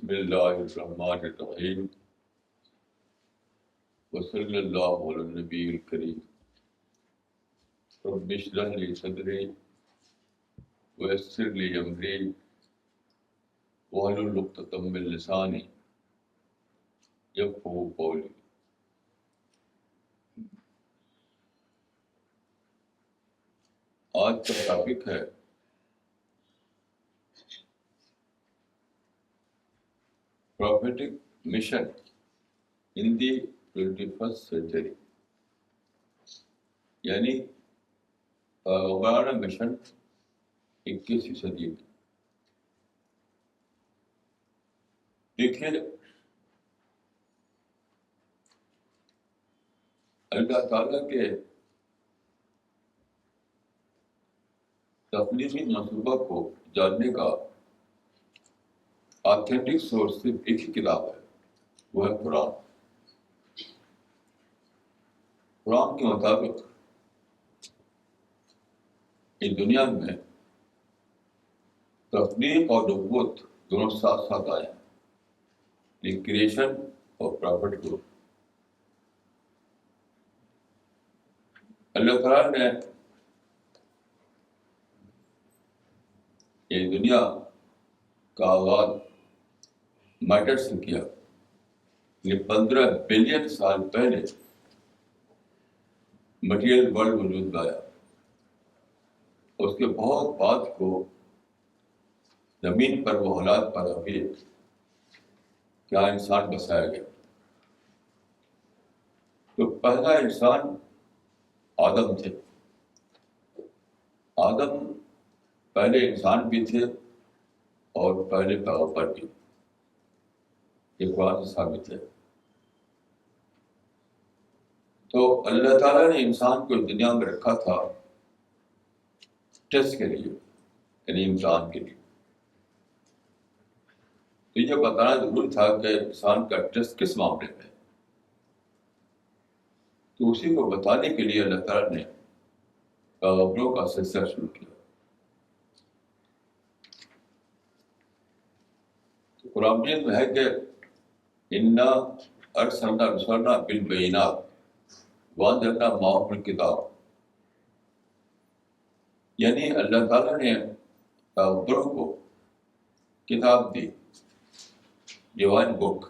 بسم اللہ الرحمن الرحیم وصلی اللہ علی النبی الکریم رب اشرح لی صدری ویسر لی امری واحلل عقدۃ من لسانی یفقہوا قولی. آج کا ٹاپک ہے پروفیٹک مشن ان دی 21st سینچری، یعنی پیغمبرانہ مشن 21ویں صدی میں. دیکھیے، اللہ تعالیٰ کے تخلیقی منصوبہ کو جاننے کا آتھینٹک سورس صرف ایک ہی کتاب ہے، وہ ہے قرآن. قرآن کے مطابق اس دنیا میں تخلیق اور نبوت دونوں ساتھ ساتھ آئے ہیں، کریشن اور پرافٹ گروپ. اللہ تعالیٰ نے یہ دنیا کا آغاز میٹر سے کیا. یہ 15 بلین سال پہلے مٹیریل ورلڈ وجود میں آیا. اس کے بہت بعد کو زمین پر وہ حالات پیدا ہوئے کیا انسان بسایا گیا. تو پہلا انسان آدم تھے. آدم پہلے انسان بھی تھے اور پہلے پیغمبر بھی. یہ قرآن سے ثابت ہے. تو اللہ تعالیٰ نے انسان کو دنیا میں رکھا تھا ٹیسٹ کے لیے، یعنی امتحان کے لیے. تو یہ بتانا ضروری تھا کہ انسان کا ٹیسٹ کس معاملے میں ہے. تو اسی کو بتانے کے لیے اللہ تعالیٰ نے پیغمبروں کا سلسلہ شروع کیا. تو قرآن مجید میں ہے کہ انا ارسلنا رسلنا بالبینات وانزلنا معهم الکتاب، یعنی اللہ تعالیٰ نے پیغمبروں کو کتاب دی، ڈیوائن بک،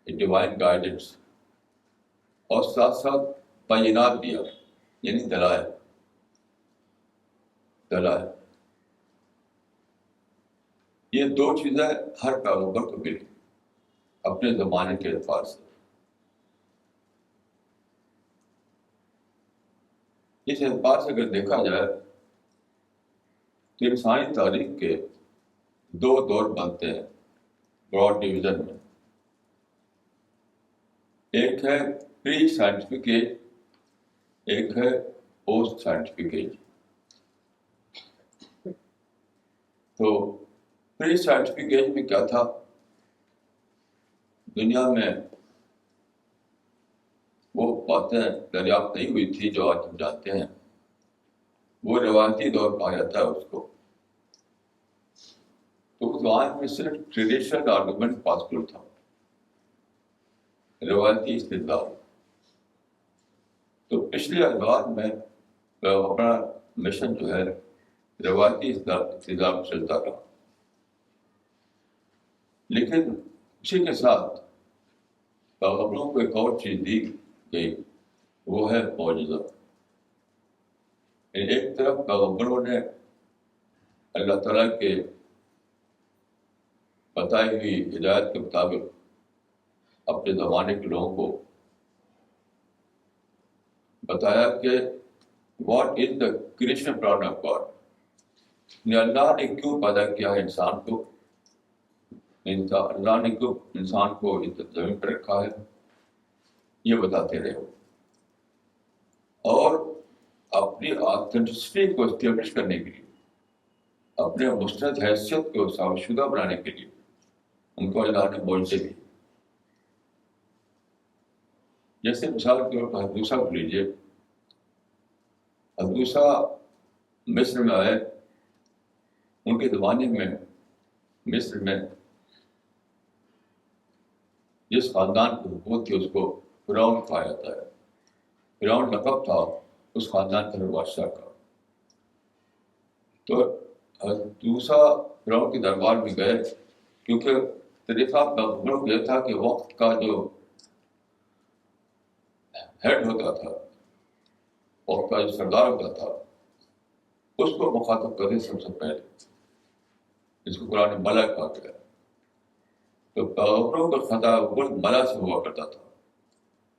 ڈیوائن گائیڈنس، اور ساتھ ساتھ بینات دیا، یعنی دلائل. یہ دو چیزیں ہر پیغمبر کو ملی اپنے زمانے کے اعتبار سے. اس اعتبار سے اگر دیکھا جائے تو انسانی تاریخ کے دو دور بنتے ہیں براڈ ڈویژن میں. ایک ہے پری سائنٹیفک ایج، ایک ہے پوسٹ سائنٹیفک ایج. تو پری سائنٹیفک ایج میں کیا تھا؟ دنیا میں وہ باتیں دریافت نہیں ہوئی تھی جو آج ہم جانتے ہیں. وہ روایتی دور کہا جاتا ہے اس کو. تو اس زمانے میں صرف ٹریڈیشنل آرگومنٹ پاسبل تھا، روایتی استدلال. تو پچھلے ادوار میں اپنا مشن جو ہے روایتی استدلال چلتا رہا. لیکن اسی کے ساتھ پیغمبروں کو ایک اور چیز دی گئی، وہ ہے معجزہ. ایک طرف پیغمبروں نے اللہ تعالیٰ کے بتائی ہوئی ہدایت کے مطابق اپنے زمانے کے لوگوں کو بتایا کہ what is the creation plan of God, اللہ نے کیوں پیدا کیا ہے انسان کو، اللہ نے کیوں انسان کو زمین پر رکھا ہے، یہ بتاتے رہے. اور اپنی آتھینٹسٹی کو اسٹیبلش کرنے کے لیے، اپنے مستند حیثیت کو ثابت شدہ بنانے کے لیے ان کو اللہ نے معجزے دی. جیسے مثال کے طور پر حضرت موسیٰ کو لیجیے. حضرت موسیٰ مصر میں آئے. ان کے زمانے میں مصر میں جس خاندان کی حکومت تھی اس کو فرعون کہا جاتا ہے. فرعون لقب تھا اس خاندان کے بادشاہ کا. تو دوسرا فرعون کے دربار میں گئے کیونکہ طریقہ پیغمبروں کو یہ تھا کہ وقت کا جو ہیڈ ہوتا تھا، وقت کا جو سردار ہوتا تھا، اس کو مخاطب کرے سب سے پہلے، جس کو قرآن ملا کہا گیا. تو پیغمبروں کا خطاب ملا سے ہوا کرتا تھا،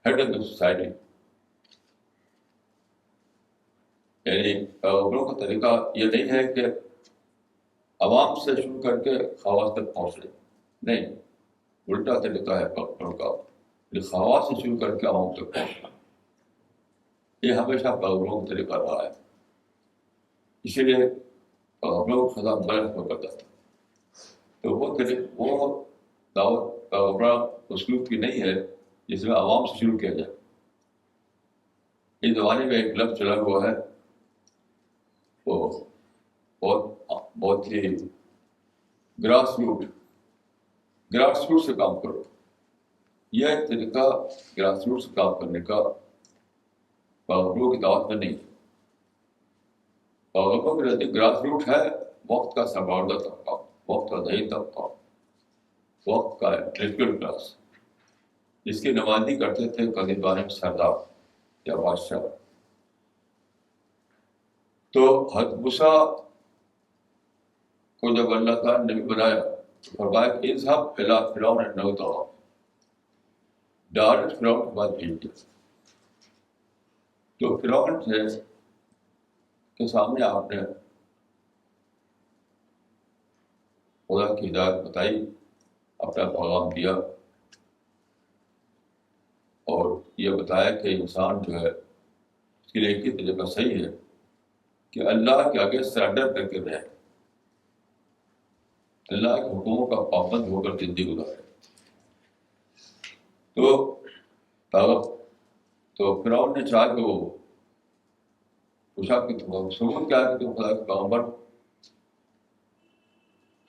ہیڈ آف دا سوسائٹی. یعنی پیغمبروں کا طریقہ یہ نہیں ہے کہ عوام سے شروع کر کے خواص تک پہنچے، نہیں، الٹا طریقہ ہے پیغمبروں کا، خواص سے شروع کر کے عوام تک پہنچنا. یہ ہمیشہ پیغمبروں کا طریقہ رہا ہے. اسی لیے پیغمبروں کا خطاب ملا ہوا کرتا تھا. تو وہ دعوت پیغمبران اسلوب کی نہیں ہے جس میں عوام سے شروع کیا جائے. اس زمانے میں ایک لفظ چلا ہوا ہے، وہ بہت ہی گراس روٹ سے کام کرو. یہ ایک طریقہ گراس روٹ سے کام کرنے کا پیغمبروں کی دعوت میں نہیں ہے. پیغمبروں کے نزدیک گراس روٹ ہے وقت کا سرمایہ طبقہ، وقت کا ذہنی طبقہ، وقت کا انٹلیکچوئل کلاس، جس کی نمائندگی کرتے تھے قدیم سردار یا بادشاہ. تو حضرت موسیٰ کو جب اللہ تعالیٰ نے نبی بنایا تو فرمایا کہ اذهب الی فرعون انه طغى، ڈائریکٹ فرعون کے بعد بھیج دیا. تو فرعون کے سامنے آپ نے خدا کی ہدایت بتائی، اپنا پیغام دیا، اور یہ بتایا کہ انسان جو ہے اس کے لیے ایک ہی طریقہ صحیح ہے کہ اللہ کے آگے سرنڈر کر کے رہے، اللہ کے حکموں کا پابند ہو کر زندگی گزارے. تو فرعون نے چاہا کہ وہ پوچھا کہ ثبوت کیا ہے کہ تم خدا کے پیغمبر.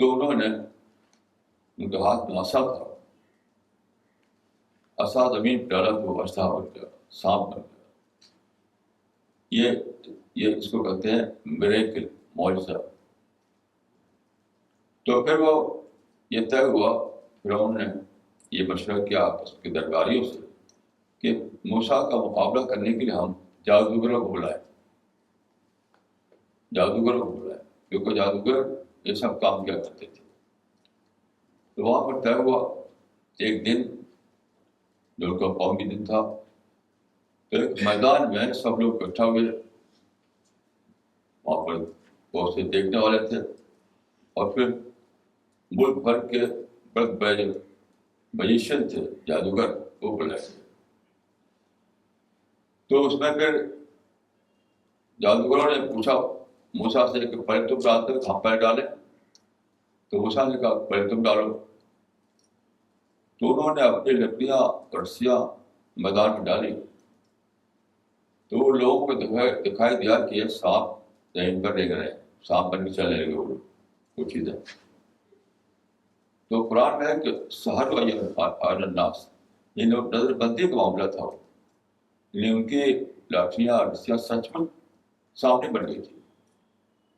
تو انہوں نے ان کے ہاتھ میں عصا تھا، عصا زمین پہ ڈالا تو عصا بن گیا، سانپ بن گیا. یہ اس کو کہتے ہیں میریکل، معجزہ. تو پھر وہ یہ طے ہوا، فرعون نے یہ مشورہ کیا آپس کے درباریوں سے کہ موسیٰ کا مقابلہ کرنے کے لیے ہم جادوگروں کو بلائیں، کیونکہ جادوگر یہ سب کام کیا کرتے تھے. تو وہاں پر طے ہوا ایک دن جو ان کا قومی دن تھا، تو ایک میدان میں سب لوگ اکٹھا ہوئے. وہاں پر بہت سے دیکھنے والے تھے، اور پھر ملک بھر کے بڑے بڑے میجیشین تھے، جادوگر، وہ بلائے تھے. تو اس میں پھر جادوگروں نے پوچھا موسیٰ سے کہ پہلے تم ڈالتے ہو ہم پہلے ڈالیں. تو موسیٰ نے کہا پہلے تم ڈالو. تو انہوں نے اپنی لکڑیاں رسیاں میدان میں ڈالی. تو وہ لوگوں کو دکھائی دیا کہ یہ سانپ زمین پر رہ گئے، سانپ بن کے چلنے لگے وہ چیزیں. تو قرآن میں ہے کہ سحر و الناس، یہ نظر بندی کا معاملہ تھا. یعنی ان کی لاٹھیاں رسیاں سچ میں سامنے بن گئی تھی،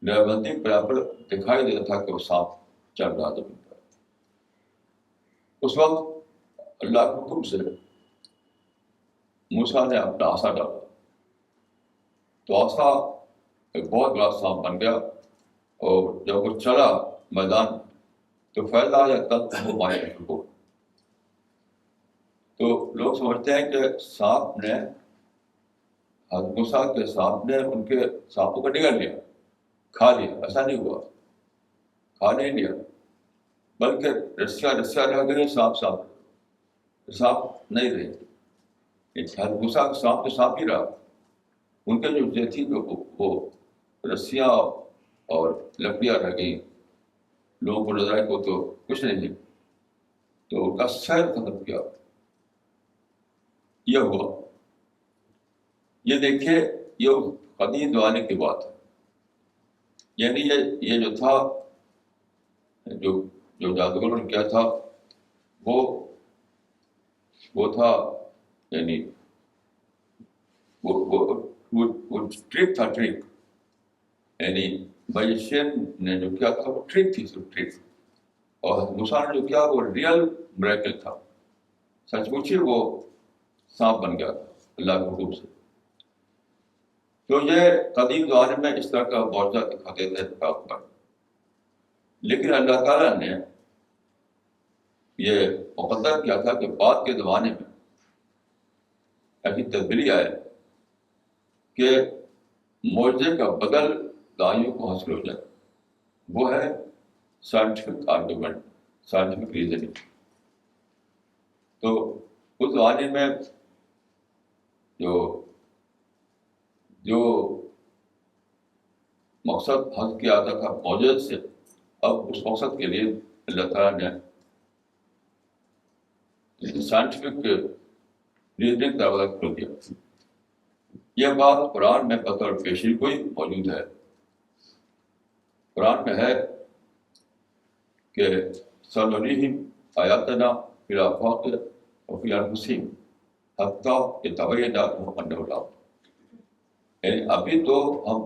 نظر بندی برابر دکھائی دیتا تھا کہ وہ سانپ چل رہا زمین پر. اس وقت اللہ کے حکم سے موسیٰ نے اپنا عصا ڈالا، تو عصا ایک بہت بڑا سانپ بن گیا، اور جب وہ چلا میدان تو پھیلا یا تک وہ مارے کو. تو لوگ سمجھتے ہیں کہ سانپ نے، حضرت موسیٰ کے سانپ نے ان کے سانپوں کو نگل لیا، کھا لیا. ایسا نہیں ہوا، کھا نہیں لیا، بلکہ رسیاں رہ گئی، سانپ نہیں رہے. حضرت موسیٰ کا سانپ تو سانپ ہی رہا، ان کے جو تھی وہ رسیاں اور لکڑیاں رہ گئی. لوگوں کو نظر آئے کو تو کچھ نہیں تھی، تو ان کا سیر ختم کیا. یہ ہوا. یہ دیکھیے، یہ قدیم زمانے کی بات ہے. یعنی یہ جو تھا، جو جادوگروں نے کیا تھا، وہ وہ تھا یعنی وہ ٹرک تھا، ٹرک، یعنی میجیشین نے جو کیا تھا وہ ٹرک تھی، صرف ٹرک. اور موسیٰ نے جو کیا وہ ریئل میریکل تھا، سچ مچ ہی وہ سانپ بن گیا تھا اللہ کے حکم سے. تو یہ قدیم زمانے میں اس طرح کا معجزہ دکھاتے تھے پیغمبر، لیکن اللہ تعالیٰ نے یہ مقدر کیا تھا کہ بعد کے زمانے میں ایسی تبدیلی آئے کہ معجزے کا بدل دائیوں کو حاصل ہو جائے. وہ ہے سائنٹیفک آرگومنٹ، سائنٹیفک ریزننگ. تو اس زمانے میں جو مقصد حاصل کیا جاتا تھا معجزے سے، اب اس مقصد کے لیے اللہ تعالیٰ نے سائنٹیفک ریزننگ کا دروازہ کھول دیا. یہ بات قرآن میں بطور پیشین کوئی موجود ہے. قرآن میں ہے کہ سنریہم آیاتنا فی الآفاق وفی انفسہم حتی یتبین لہم انہ الحق. یعنی ابھی تو ہم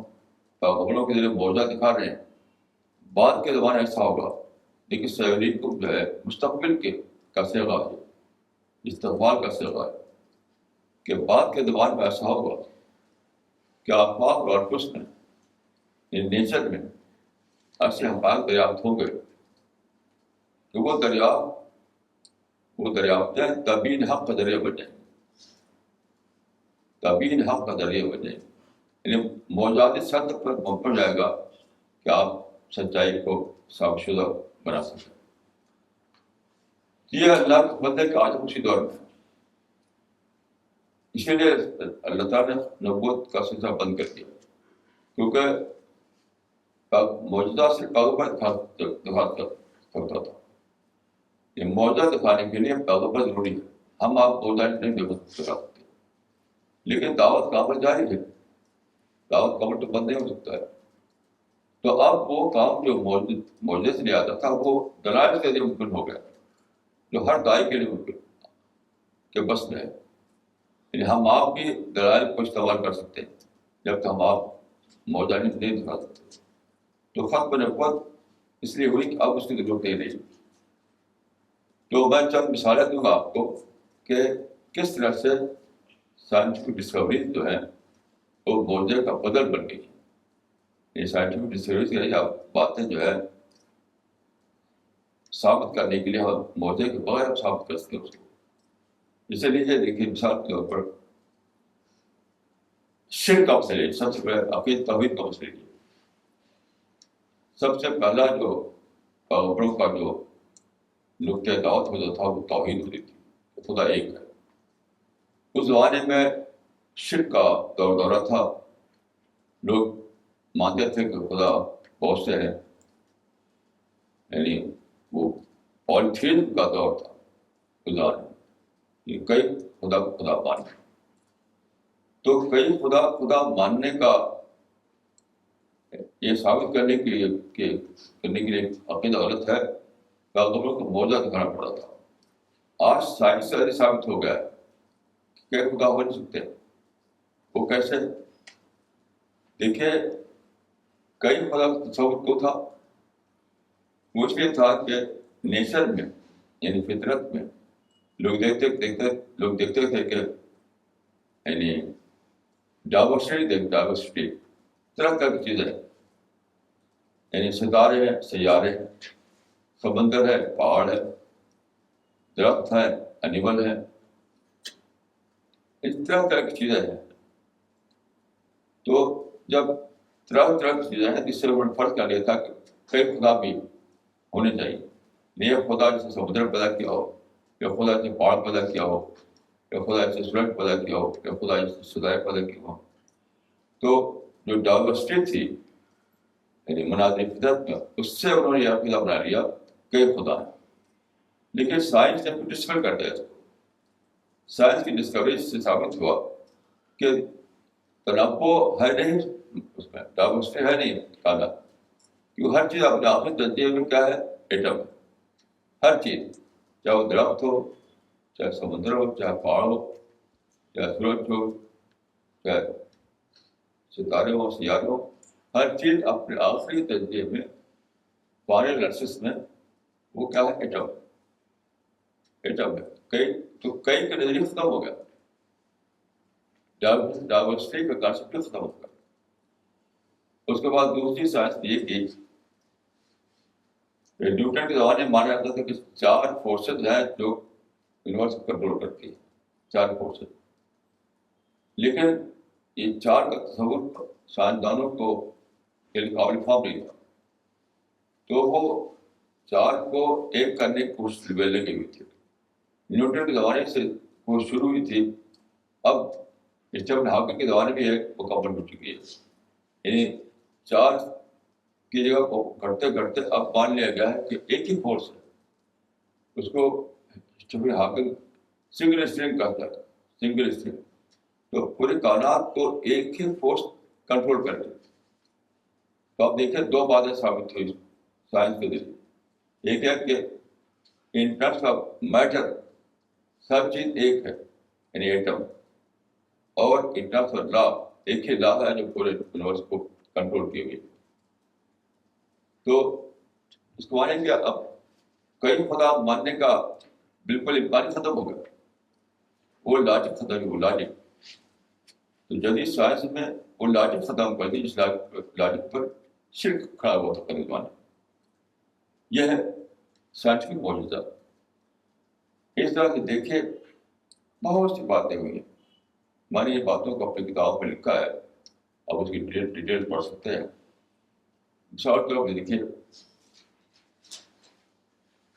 پیغمبروں کے ذریعے معجزہ دکھا رہے ہیں، بعد کے زمانے ایسا ہوگا. لیکن سنریہم جو ہے مستقبل کا صیغہ ہے، استقبال کا صیغہ ہے، کہ بعد کے زمانے میں ایسا ہوگا کہ آفاق اور انفس میں، نیچر میں ایسے حقائق دریافت ہوں گے کہ وہ دریافتیں تبین حق کا ذریعہ بن جائیں، تبین حق کا ذریعہ بن جائیں. یعنی معجزاتی سطح پر پہنچ جائے گا کہ آپ سچائی کو ثابت شدہ بنا سکیں. یہ اللہ کے بندے کا آج اسی دور میں، اسی لیے اللہ تعالیٰ نے نبوت کا سلسلہ بند کر دیا، کیونکہ معجزہ سے پیغمبر دکھا سکتا تھا. یہ معجزہ دکھانے کے لیے پیغمبر ضروری ہے. ہم آپ کو نہیں دکھا سکتے، لیکن دعوت کا عمل جاری ہے. دعوت کا عمل تو بند نہیں ہو سکتا ہے. تو اب وہ کام جو معجزے سے لیا جاتا تھا وہ دلائل کے لیے ممکن ہو گیا، جو ہر دائی کے لیے ممکن کہ بس میں ہے. یعنی ہم آپ بھی دلائل کو استعمال کر سکتے ہیں جب تک ہم آپ معجزہ نہیں دکھا سکتے. تو ختم نبوت اس لیے ہوئی کہ اب اس کی ضرورت ہی نہیں. تو میں چند مثالیں دوں گا آپ کو کہ کس طرح سے سائنٹیفک ڈسکوریز جو ہیں وہ معجزے کا بدل بن گئی. یہ سائنٹیفک ڈسکوریز کی باتیں جو ہے ثابت کرنے کے لیے ہم معجزے کے بغیر ہم ثابت کر سکتے ہیں اس کو. جسے لیجیے دیکھیے مثال کے طور پر شرک کا مسئلہ، سب سے پہلے عقیدہ توحید کا مسئلہ. سب سے پہلا جو پیغمبروں کا جو نقطۂ دعوت ہوتا تھا وہ توحید ہوتی تھی، خدا ایک ہے. اس زمانے میں شرک کا دورہ تھا. لوگ مانتے تھے کہ خدا بہت سے ہیں، یعنی وہ پالیتھیزم کا دور تھا. خدا یہ کئی خدا کو خدا ماننا، تو کئی خدا ماننے کا یہ ثابت کرنے کے لیے عقیدہ غلط ہے. پیغمبروں کو معجزہ دکھانا پڑا تھا. آج سائنس سے ثابت ہو گیا کہ خدا ہو نہیں سکتے. وہ کیسے؟ دیکھیے کئی خدا کا تصور تو تھا، وہ اس لیے تھا کہ نیچر میں یعنی فطرت میں لوگ دیکھتے تھے کہ یعنی ڈائیورسٹی طرح طرح کی چیزیں، یعنی ستارے ہیں، سیارے ہیں، سمندر ہے، پہاڑ ہے، درخت ہے، اینیمل ہے، اس طرح کی چیزیں ہیں. تو جب طرح کی چیزیں ہیں جس سے انہوں نے فرض کر لیا تھا کہ کئی خدا بھی ہونے چاہیے. یہ خدا جیسے سمندر پیدا کیا ہو، یا خدا جیسے پہاڑ پیدا کیا ہو، یا خدا جیسے سورج پیدا کیا ہو، یا خدا جیسے ستارے پیدا کیا ہو. تو جو ڈائیورسٹی تھی یعنی مناظر فطرت میں، اس سے انہوں نے یہ عقیدہ بنا لیا کہ خدا ہے. لیکن سائنس نے ڈسکور کر دیا اس کو. سائنس کی ڈسکوری سے ثابت ہوا کہ تنوع ہے نہیں، اس میں ڈائیورسٹی ہے نہیں کالا، کیونکہ ہر چیز اپنے آخر درجے میں کیا ہے؟ ایٹم ہے. ہر چیز، چاہے وہ درخت ہو، چاہے سمندر ہو، چاہے پہاڑ ہو، چاہے سورج ہو، چاہے ستارے ہوں، سیارے ہوں، ہر چیز اپنے آخری درجے میں فائنل انالیسس میں وہ کیا ہے؟ ایٹم. ایٹم ہے. کئی کا نظریہ ختم ہو گیا، ڈائیورسٹی کا کانسیپٹ ختم ہو گیا. اس کے بعد دوسری سائنس یہ کی، نیوٹن کے زمانے میں مانا جاتا تھا کہ 4 فورسز ہیں جو یونیورس کو کنٹرول کرتی ہے، 4 فورسز. لیکن یہ 4 کا تصور سائنسدانوں کو قابل فہم نہیں تھا، تو وہ 4 کو ایک کرنے کی کوشش لگی ہوئی تھی. نیوٹن کے زمانے سے وہ شروع ہوئی تھی، اب اسٹیفن ہاکنگ کے زمانے میں ایک مکمل ہو چکی ہے. یعنی 4 کی جگہ کو گھٹتے گھٹتے اب مان لیا گیا ہے کہ ایک ہی فورس ہے. اس کو اسٹیفن ہاکنگ سنگل اسٹرنگ کہتا ہے، سنگل اسٹرنگ. تو پورے کائنات کو ایک ہی فورس کنٹرول کر رہی ہے. تو آپ دیکھیں 2 باتیں ثابت ہوئی سائنس کے ذریعے. ایک ہے کہ ان ٹرمس آف میٹر سب چیز ایک ہے، یعنی ایٹم، اور ان ٹرمس آف لا ایک ہی لا ہے جو پورے یونیورس کو کنٹرول کیے ہوئے. تو اس کو مانیں گے اب کئی خدا ماننے کا بالکل امکان ختم ہو گیا، وہ لاجک ختم ہو. وہ لاجک تو جدید سائنس میں وہ لاجک ختم کر دی جس لاجک پر شرک کھڑا ہوا تھا قدیم زمانے. یہ ہے سائنٹیفک معجزہ. اس طرح سے دیکھے بہت سی باتیں ہوئی ہیں. میں نے یہ باتوں کو اپنی کتابوں میں لکھا ہے، اب اس کی ڈیٹیل پڑھ سکتے ہیں. مثال کے طور پہ دیکھیے،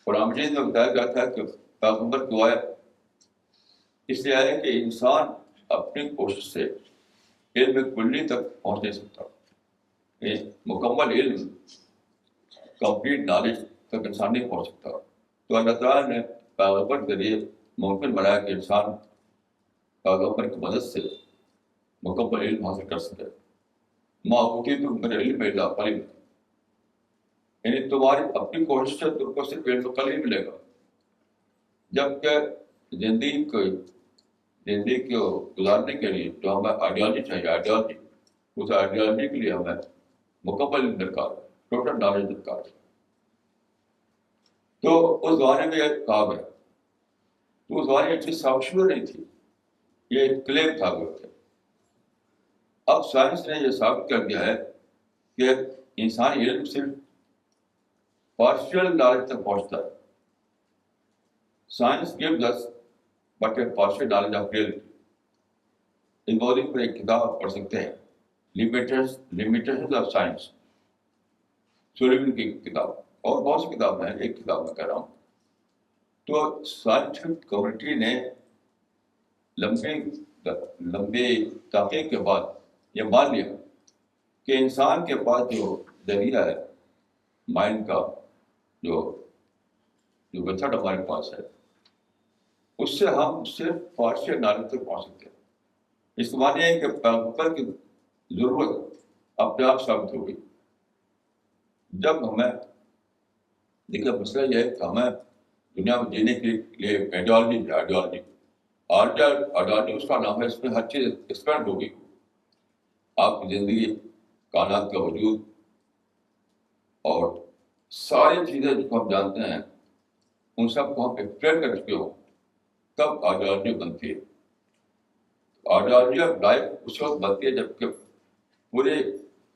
قرآن مجید میں بتایا گیا تھا کہ پیغمبر کو آیا اس لیے آیا کہ انسان اپنی کوشش سے علم کلی تک پہنچ نہیں سکتا. مکمل علم، کمپلیٹ نالج تک انسان نہیں پہنچ سکتا. تو اللہ تعالیٰ نے پیغمبر کے ذریعے ممکن بنایا کہ انسان پیغمبر کی مدد سے مکمل علم حاصل کر سکے. ما اوتیتم من العلم الا قلیلا، یعنی تمہاری اپنی کوشش سے تم کو صرف علم قلیل ملے گا، جبکہ زندگی کو گزارنے کے لیے جو ہمیں آئیڈیالوجی چاہیے، آئیڈیالوجی، اس آئیڈیالوجی کے لیے ہمیں مکمل علم درکار ہے، ٹوٹل نالج درکار ہے. تو اس زمانے میں یہ کہا گیا، تو اس زمانے میں چیز ثابت نہیں تھی، یہ ایک کلیم تھا. اب سائنس نے یہ ثابت کر دیا ہے کہ انسانی علم صرف پارشل نالج تک پہنچتا ہے. Science gives us but a partial knowledge of reality. اس موضوع پر ایک کتاب پڑھ سکتے ہیں، Limitations of Science، سولیمن کی کتاب، اور بہت سی کتابیں ہیں، ایک کتاب میں کہہ رہا ہوں. تو سائنٹیفک کمیونٹی نے لمبے تحقیق کے بعد یہ مان لیا کہ انسان کے پاس جو ذریعہ ہے مائنڈ کا، جو میتھڈ ہمارے پاس ہے، اس سے ہم صرف پارشل نالج تک پہنچ سکتے ہیں. اس کے معنی ہے کہ پیغمبر کی ضرورت اپنے آپ ثابت ہو گئی. جب ہمیں دیکھیے مسئلہ یہ ہے کہ ہمیں دنیا میں جینے کے لیے آئیڈیالوجی اس کا نام ہے، اس میں ہر چیز ایکسپینڈ ہو گئی. آپ کی زندگی، کائنات کا وجود اور ساری چیزیں جو ہم جانتے ہیں ان سب کو ہم ایکسپلین کر چکے ہوں، تب آئیڈیالوجی بنتی ہے. آئیڈیالوجی آف لائف اس وقت بنتی ہے جب کہ پورے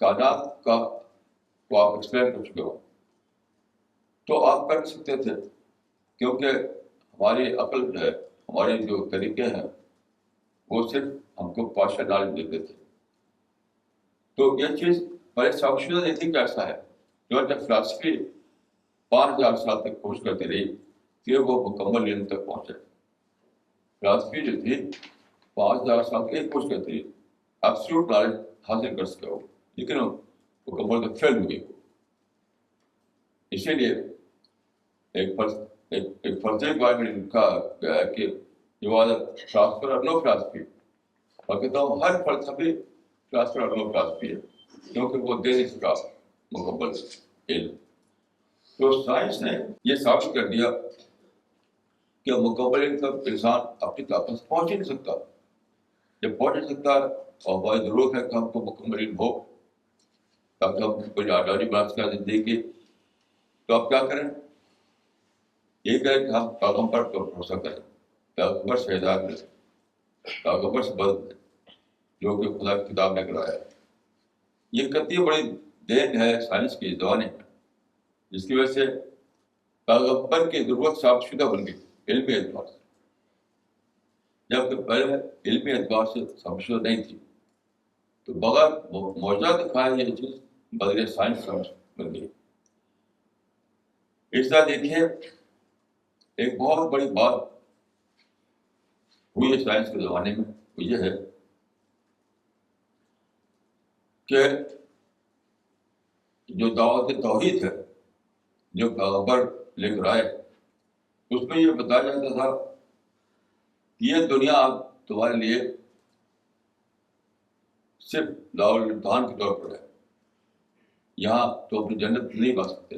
کائنات کا کو آپ ایکسپلین کر چکے ہو. تو آپ کر سکتے تھے، کیونکہ ہماری عقل جو ہے، ہمارے جو طریقے ہیں وہ صرف ہم کو پارشل نالج دیتے تھے. تو یہ چیز بڑے شدہ نہیں تھی کہ ایسا ہے. جو جب فلاسفی 5000 سال تک کوشش کرتی رہی کہ وہ مکمل علم تک پہنچے. فلاسفی جو تھی 5000 سال تک ایک کوشش کرتی رہی ایبسولوٹ نالج حاصل کر سکے ہو، لیکن وہ مکمل تک فیل ہوئی. اسی لیے ایک فلسفے کے بارے میں لکھا گیا ہے کہ you are philosopher of no philosophy. اور کہتا ہوں ہر فلسفی فلاسفر آف نو فلاسفی ہے، کیونکہ وہ دے نہیں سکا مکمل علم. تو سائنس نے یہ ثابت کر دیا کہ مکمل تک انسان اپنی طاقت سے پہنچ ہی نہیں سکتا. جب پہنچ نہیں سکتا اور ہماری ضرورت ہے کہ ہم کو مکمل علم ہو تاکہ ہم کوئی آزادی بنا سکیں زندگی کی, تو آپ کیا کریں؟ یہ کریں کہ ہم پیغمبر پر بھروسہ کریں, پیغمبر سے ہدایت لیں, پیغمبر سے بدل دیں جو کہ خدا کی کتاب نے کرایا ہے. یہ کتنی بڑی دین ہے سائنس کے زمانے میں, جس کی وجہ سے پیغمبر کی ضرورت ثابت شدہ بن گئی علمی اعتبار سے, جبکہ پہلے علمی اعتبار سے ثابت شدہ نہیں تھی. تو بغیر معجزہ دکھائے یہ چیز بغیر سائنس بن گئی. اس طرح دیکھیے ایک بہت بڑی بات ہوئی ہے سائنس کے زمانے میں, وہ یہ ہے کہ جو دعوت توحید ہے جو پیغمبر لے کر آئے, اس میں یہ بتایا جاتا تھا کہ یہ دنیا تمہارے لیے صرف دارالامتحان کے طور پر ہے, یہاں تو اپنی جنت نہیں پا سکتے.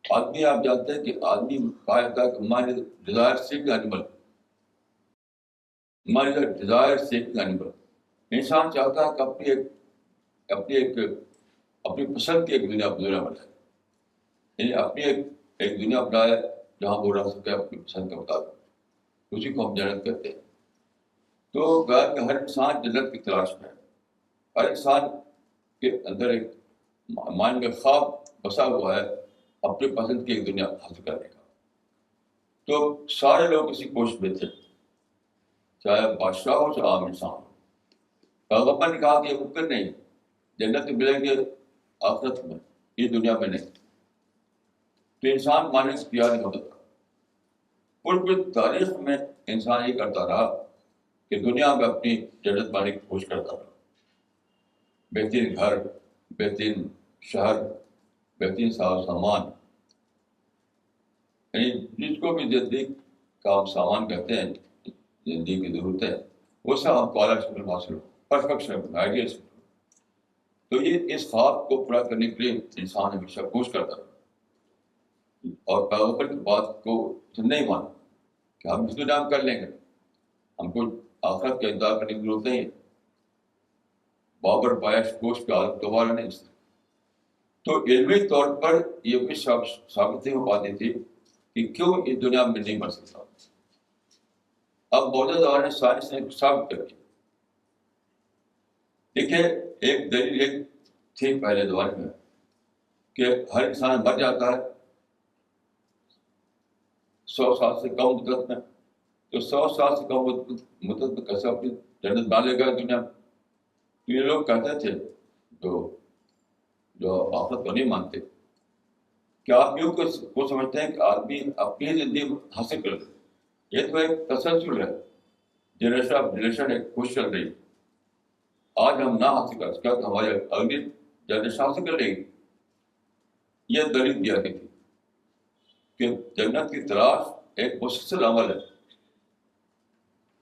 آدمی آپ جانتے ہیں کہ آدمی کہا جاتا ہے کہ ہمارے ڈیزائر سیکنگ اینیمل, ہمارے ڈیزائر سیکنگ اینیمل. انسان چاہتا ہے کہ اپنی پسند کی ایک دنیا بنائے, یعنی اپنی ایک دنیا بنائے جہاں وہ رہ سکے اپنی پسند کے مطابق, اسی کو ہم جنت کہتے ہیں. تو گویا کہ ہر انسان جنت کی تلاش میں ہے, ہر انسان کے اندر ایک مائنڈ میں خواب بسا ہوا ہے اپنی پسند کی ایک دنیا حاصل کرنے کا. تو سارے لوگ اسی کوشش میں تھے, چاہے بادشاہ ہو چاہے عام انسان ہو. پیغمبر نے کہا کہ یہ ممکن نہیں, جنت ملیں گے آخرت میں, یہ دنیا میں نہیں. تو انسان ماننے سے تیار نہیں ہوتا تھا. پوری تاریخ میں انسان یہ کرتا رہا کہ دنیا میں اپنی جنت پانے کی کوشش کرتا رہا. بہترین گھر, بہترین شہر, بہترین ساز سامان, یعنی جس کو بھی زندگی کا ہم سامان کہتے ہیں, زندگی کی ضرورتیں, وہ سب ہم کو اعلیٰ شکل میں حاصل ہو, پرفیکٹ شکل, آئیڈیل شکل. تو یہ اس خواب کو پورا کرنے کے لیے انسان ہمیشہ کوشش کرتا رہا, اور پیغمبر کی بات کو نہیں مانا کہ ہم اس دنیا میں کر لیں گے, ہم کو آخرت کا انتظار کرنے کی ضرورت نہیں ہے. بابر باعث کوشش کی عادت دوبارہ نہیں. تو علمی طور پر یہ بھی ثابت نہیں ہو پاتی تھی کہ کیوں اس دنیا میں نہیں مر سکتا. اب موجودہ زمانے سائنس نے ثابت کر دیا. دیکھیے ایک دلیل ایک تھی پہلے زمانے میں کہ ہر انسان مر جاتا ہے 100 سال سے کم مدت میں, تو 100 سال سے کم مدت میں کیسے اپنی جنت بنا لے گا دنیا میں. تو یہ لوگ کہتے تھے جو آخرت کو نہیں مانتے, کہ آدمیوں کو سمجھتے ہیں کہ آدمی اپنی زندگی حاصل کر لے. یہ تو ایک تسلسل ہے, جنریشن آف جنریشن ایک کوشش چل رہی ہے. آج ہم نہ حاصل کر سکا تو ہمارے اگلی جنریشن حاصل کر لے گی. یہ دلیل دیا گئی تھی کہ جنت کی تلاش ایک مسلسل عمل ہے.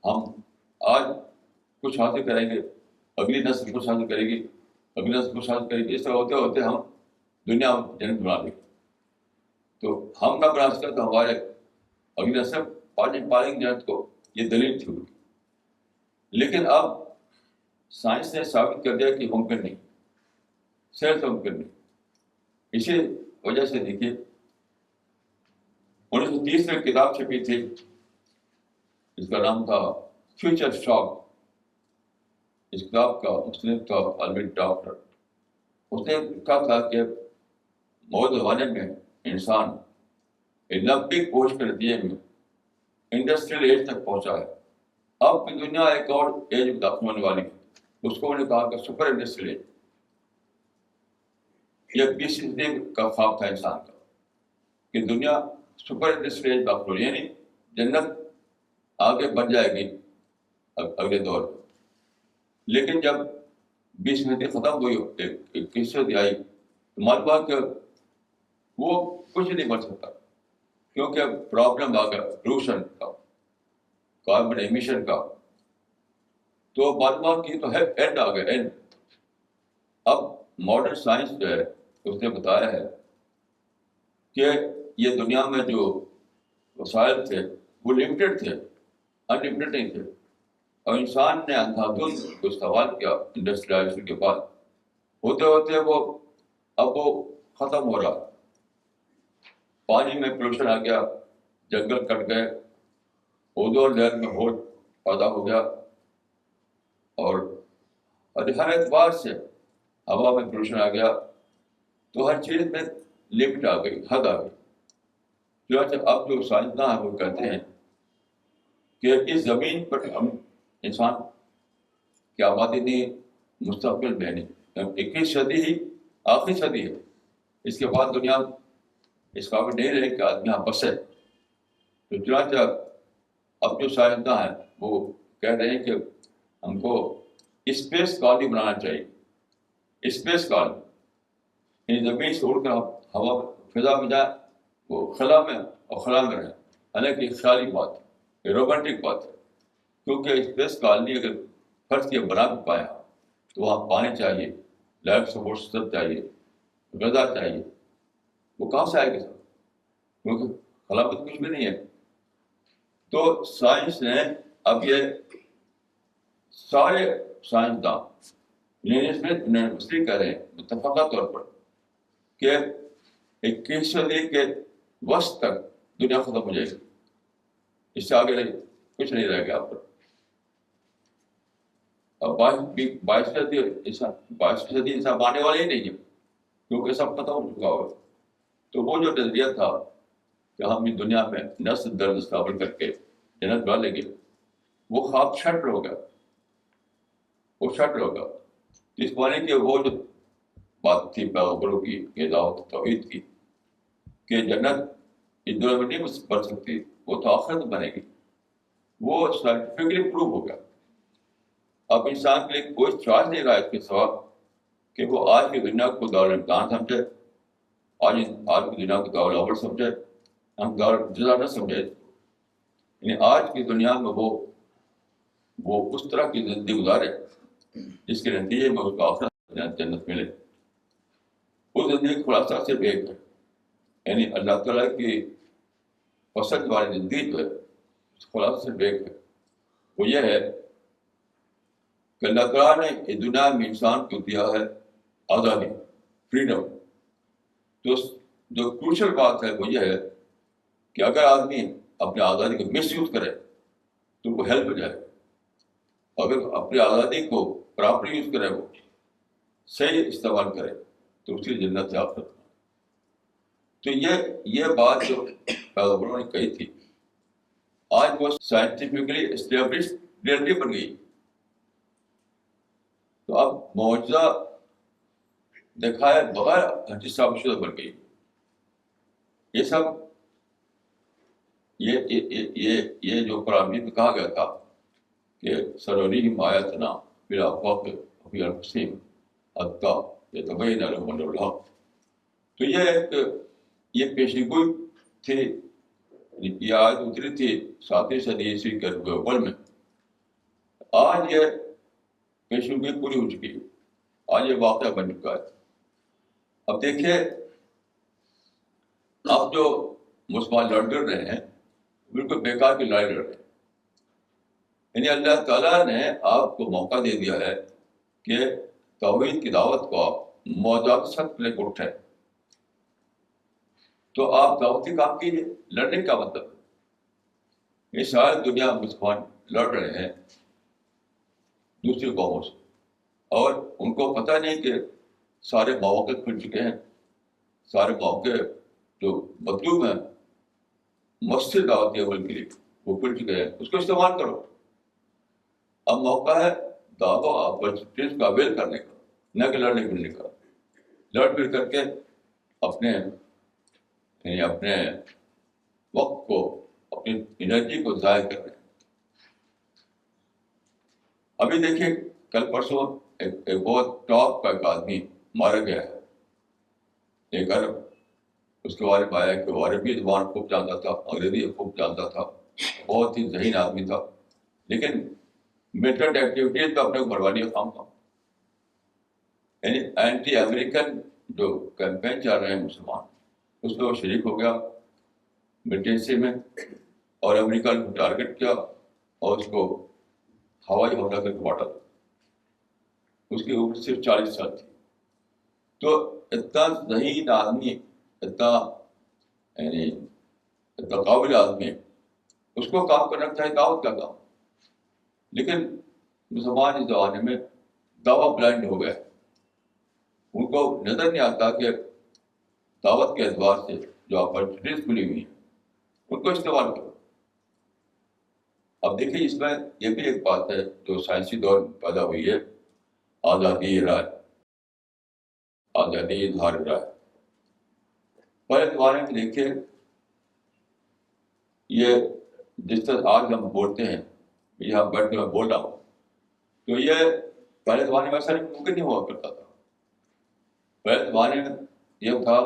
ہم آج کچھ حاصل کریں گے, اگلی نسل کچھ حاصل کرے گی, اگلی نسل کچھ حاصل کرے گی, اس طرح ہوتے ہوتے ہم دنیا میں جنت بنا لیں گے. تو ہم نہ بنا سکے تو ہمارے اگلی نسل پالیں گے جنت کو. یہ دلیل تھی. لیکن اب سائنس نے ثابت کر دیا کہ ممکن نہیں, صرف ممکن نہیں. اسی وجہ سے دیکھیے 1930 میں کتاب چھپی تھی, اس کا نام تھا فیوچر شاک. اس کتاب کا مصنف تھا البرٹ ڈاکٹر. اس نے کہا تھا کہ موجودہ زمانے میں انسان 90 کوشش کے نتیجے میں انڈسٹریل ایج تک پہنچا ہے. اب کی دنیا ایک اور ایج میں داخل ہونے والی ہے, اس کو انہوں نے کہا کہ سپر انڈسٹریل ایج. یہ 20 صدی کا خواب تھا انسان کا کہ دنیا سپر انڈسٹریل ایج داخل ہو, یعنی جنت آگے بن جائے گی اگلے دور میں. لیکن جب 20 صدی ختم ہوئی, 21 صدی آئی, تو معلوم ہوا کہ وہ کچھ نہیں بن سکتا, کیونکہ پرابلم آ گیا پولوشن کا, کاربن ایمیشن کا. تو معلومات کی تو ہے اینڈ آ گیا, اینڈ. اب ماڈرن سائنس جو ہے اس نے بتایا ہے کہ یہ دنیا میں جو وسائل تھے وہ لمیٹڈ تھے، انلمیٹڈ نہیں تھے. اور انسان نے اندھادھند کو استعمال کیا انڈسٹریلائزیشن کے بعد، ہوتے ہوتے اب وہ ختم ہو رہا. پانی میں پولوشن آ گیا، جنگل کٹ گئے، اوزون لیئر میں ہول پیدا ہو گیا، اور ہر اعتبار سے ہوا میں پولوشن آ گیا. تو ہر چیز میں لمٹ آ گئی، حد آ گئی. چنانچہ اب جو سائنسداں ہیں وہ کہتے ہیں کہ اس زمین پر ہم انسان کی آبادی نہیں، مستقبل میں نہیں، 21 صدی ہی آخری صدی ہے، اس کے بعد دنیا اس قابل نہیں رہے کہ آدمی یہاں بسے. تو چنانچہ اب جو سائنسداں ہیں وہ کہہ رہے ہیں کہ ہم کو اسپیس کالونی بنانا چاہیے. اسپیس کالونی یعنی زمین سے اڑ کر ہوا فضا میں جائے، وہ خلا میں اور خلا میں رہے. حالانکہ یہ خیالی بات ہے، یہ رومانٹک بات ہے، کیونکہ اسپیس کالونی اگر فرض کیا بنا بھی پایا تو وہاں پانی چاہیے، لائف سپورٹ سسٹم چاہیے، غذا چاہیے. وہ کہاں سے آئے گی سر؟ کیونکہ خلا میں تو کچھ بھی نہیں ہے. تو سائنس نے اب یہ سارے سائنسداں یونیورسٹی کہہ رہے ہیں متفقہ طور پر کہ 21 صدی کے وسط تک دنیا ختم ہو جائے گی، اس سے آگے کچھ نہیں رہے گا آپ پر. اور 22 صدی انسان آنے والے ہی نہیں ہے، کیونکہ سب ختم ہو چکا ہوگا. تو وہ جو نظریہ تھا کہ ہم اس دنیا میں نسل در نسل قابل کر کے جنت بنا لیں گے، وہ خواب شٹ ہوگا، وہ شٹ ہوگا. اس معنی کہ وہ جو بات تھی پیغمبروں کی دعوت توحید کی کہ جنت اس دنیا میں نہیں بن سکتی، وہ تو آخرت میں بنے گی، وہ سائنٹیفکلی پروو ہو گیا. اب انسان کے لیے کوئی چوائس نہیں رہا اس کے سوا کہ وہ آج کی دنیا کو دارالامتحان سمجھے، آج کی دنیا کو دارالعمل سمجھے، ہم دارالجزا نہ سمجھے. یعنی آج کی دنیا میں وہ اس طرح کی زندگی گزارے جس کے نتیجے میں اس کو آخرت جنت ملے. اس زندگی کا خلاصہ صرف ایک ہے، یعنی اللہ تعالیٰ کی پسند والی زندگی جو ہے اس کا خلاصہ صرف ایک ہے. وہ یہ ہے کہ اللہ تعالیٰ نے اس دنیا میں انسان کو دیا ہے آزادی، فریڈم. تو جو کروشل بات ہے وہ یہ ہے کہ اگر آدمی اپنی آزادی کو مس یوز کرے تو وہ ہیلپ ہو جائے، اگر اپنی آزادی کو پراپرلی یوز کرے، وہ صحیح استعمال کرے تو اس کی جنت سے آخرت. تو یہ بات جو پیغمبروں نے کہی تھی آج وہ سائنٹیفکلی اسٹیبلش ریئلٹی بن گئی. تو اب معجزہ دکھائے بغیر حدیث ثابت شدہ بن گئی. یہ سب یہ جو قرآن میں کہا گیا تھا کہ سنریہم آیاتنا فی الآفاق وفی انفسہم حتی یتبین لہم الحق. تو یہ پیشی گوئی تھی، یہ آیت اتری تھی 7ویں صدی عیسوی کے اول میں. آج یہ پیشی گوئی پوری ہو چکی ہے، آج یہ واقعہ بن چکا ہے. اب دیکھیے اب جو مسلمان لڑ رہے ہیں بالکل بیکار کی لڑائی لڑ رہے ہیں. یعنی اللہ تعالیٰ نے آپ کو موقع دے دیا ہے کہ توحید کی دعوت کو آپ موجود سخت لے کے اٹھیں، تو آپ دعوتی کام کیجیے. لڑنے کا مطلب ہے یہ ساری دنیا مسلمان لڑ رہے ہیں دوسری قوموں سے، اور ان کو پتہ نہیں کہ سارے مواقع کھل چکے ہیں، سارے موقع جو مطلوب ہیں مسجد دعوتی عمل کے لیے وہ کھل چکے ہیں، اس کو استعمال کرو. اب موقع ہے دعوت اپرچونیٹیز کا اویل کرنے کا، نہ کہ لڑنے ملنے کا. لڑ پھر کر کے اپنے وقت کو، اپنی انرجی کو ضائع کر رہے ہیں. ابھی دیکھیے کل پرسوں ایک بہت ٹاپ کا ایک آدمی مارا گیا ہے، ایک عرب. اس کے بارے میں آیا کہ وہ عربی زبان خوب جانتا تھا، انگریزی خوب جانتا تھا، بہت ہی ذہین آدمی تھا، لیکن ملٹنٹ ایکٹیویٹیز پہ اپنے کو بربادی کا کام تھا. یعنی اینٹی امریکن جو کیمپین چل رہے ہیں مسلمان، اس میں وہ شریک ہو گیا ملیٹنسی میں، اور امریکہ نے ٹارگیٹ کیا اور اس کو ہوائی حملہ کر کے مارا. اس کی عمر صرف 40 سال تھی. تو اتنا ذہین آدمی، اتنا یعنی اتنا قابل آدمی، اس کو کام کرنا چاہیے دعوت کا کام. لیکن مسلمان اس زمانے میں دعوت بلائنڈ ہو گئے. ان کو نظر نہیں آتا کہ دعوت کے اعتبار سے جو اپرچونیٹیز کھلی ہوئی ہیں ان کو استعمال کرو. اب دیکھیے اس میں یہ بھی ایک بات ہے جو سائنسی دور میں پیدا ہوئی ہے، آزادی رائے، آزادی اظہار رائے. پہلے زمانے میں دیکھیے یہ جس طرح آج ہم بولتے ہیں، یہاں بیٹھ کے میں بول رہا ہوں، تو یہ پہلے زمانے میں ایسا ممکن نہیں ہوا کرتا تھا. پہلے زمانے میں یہ تھا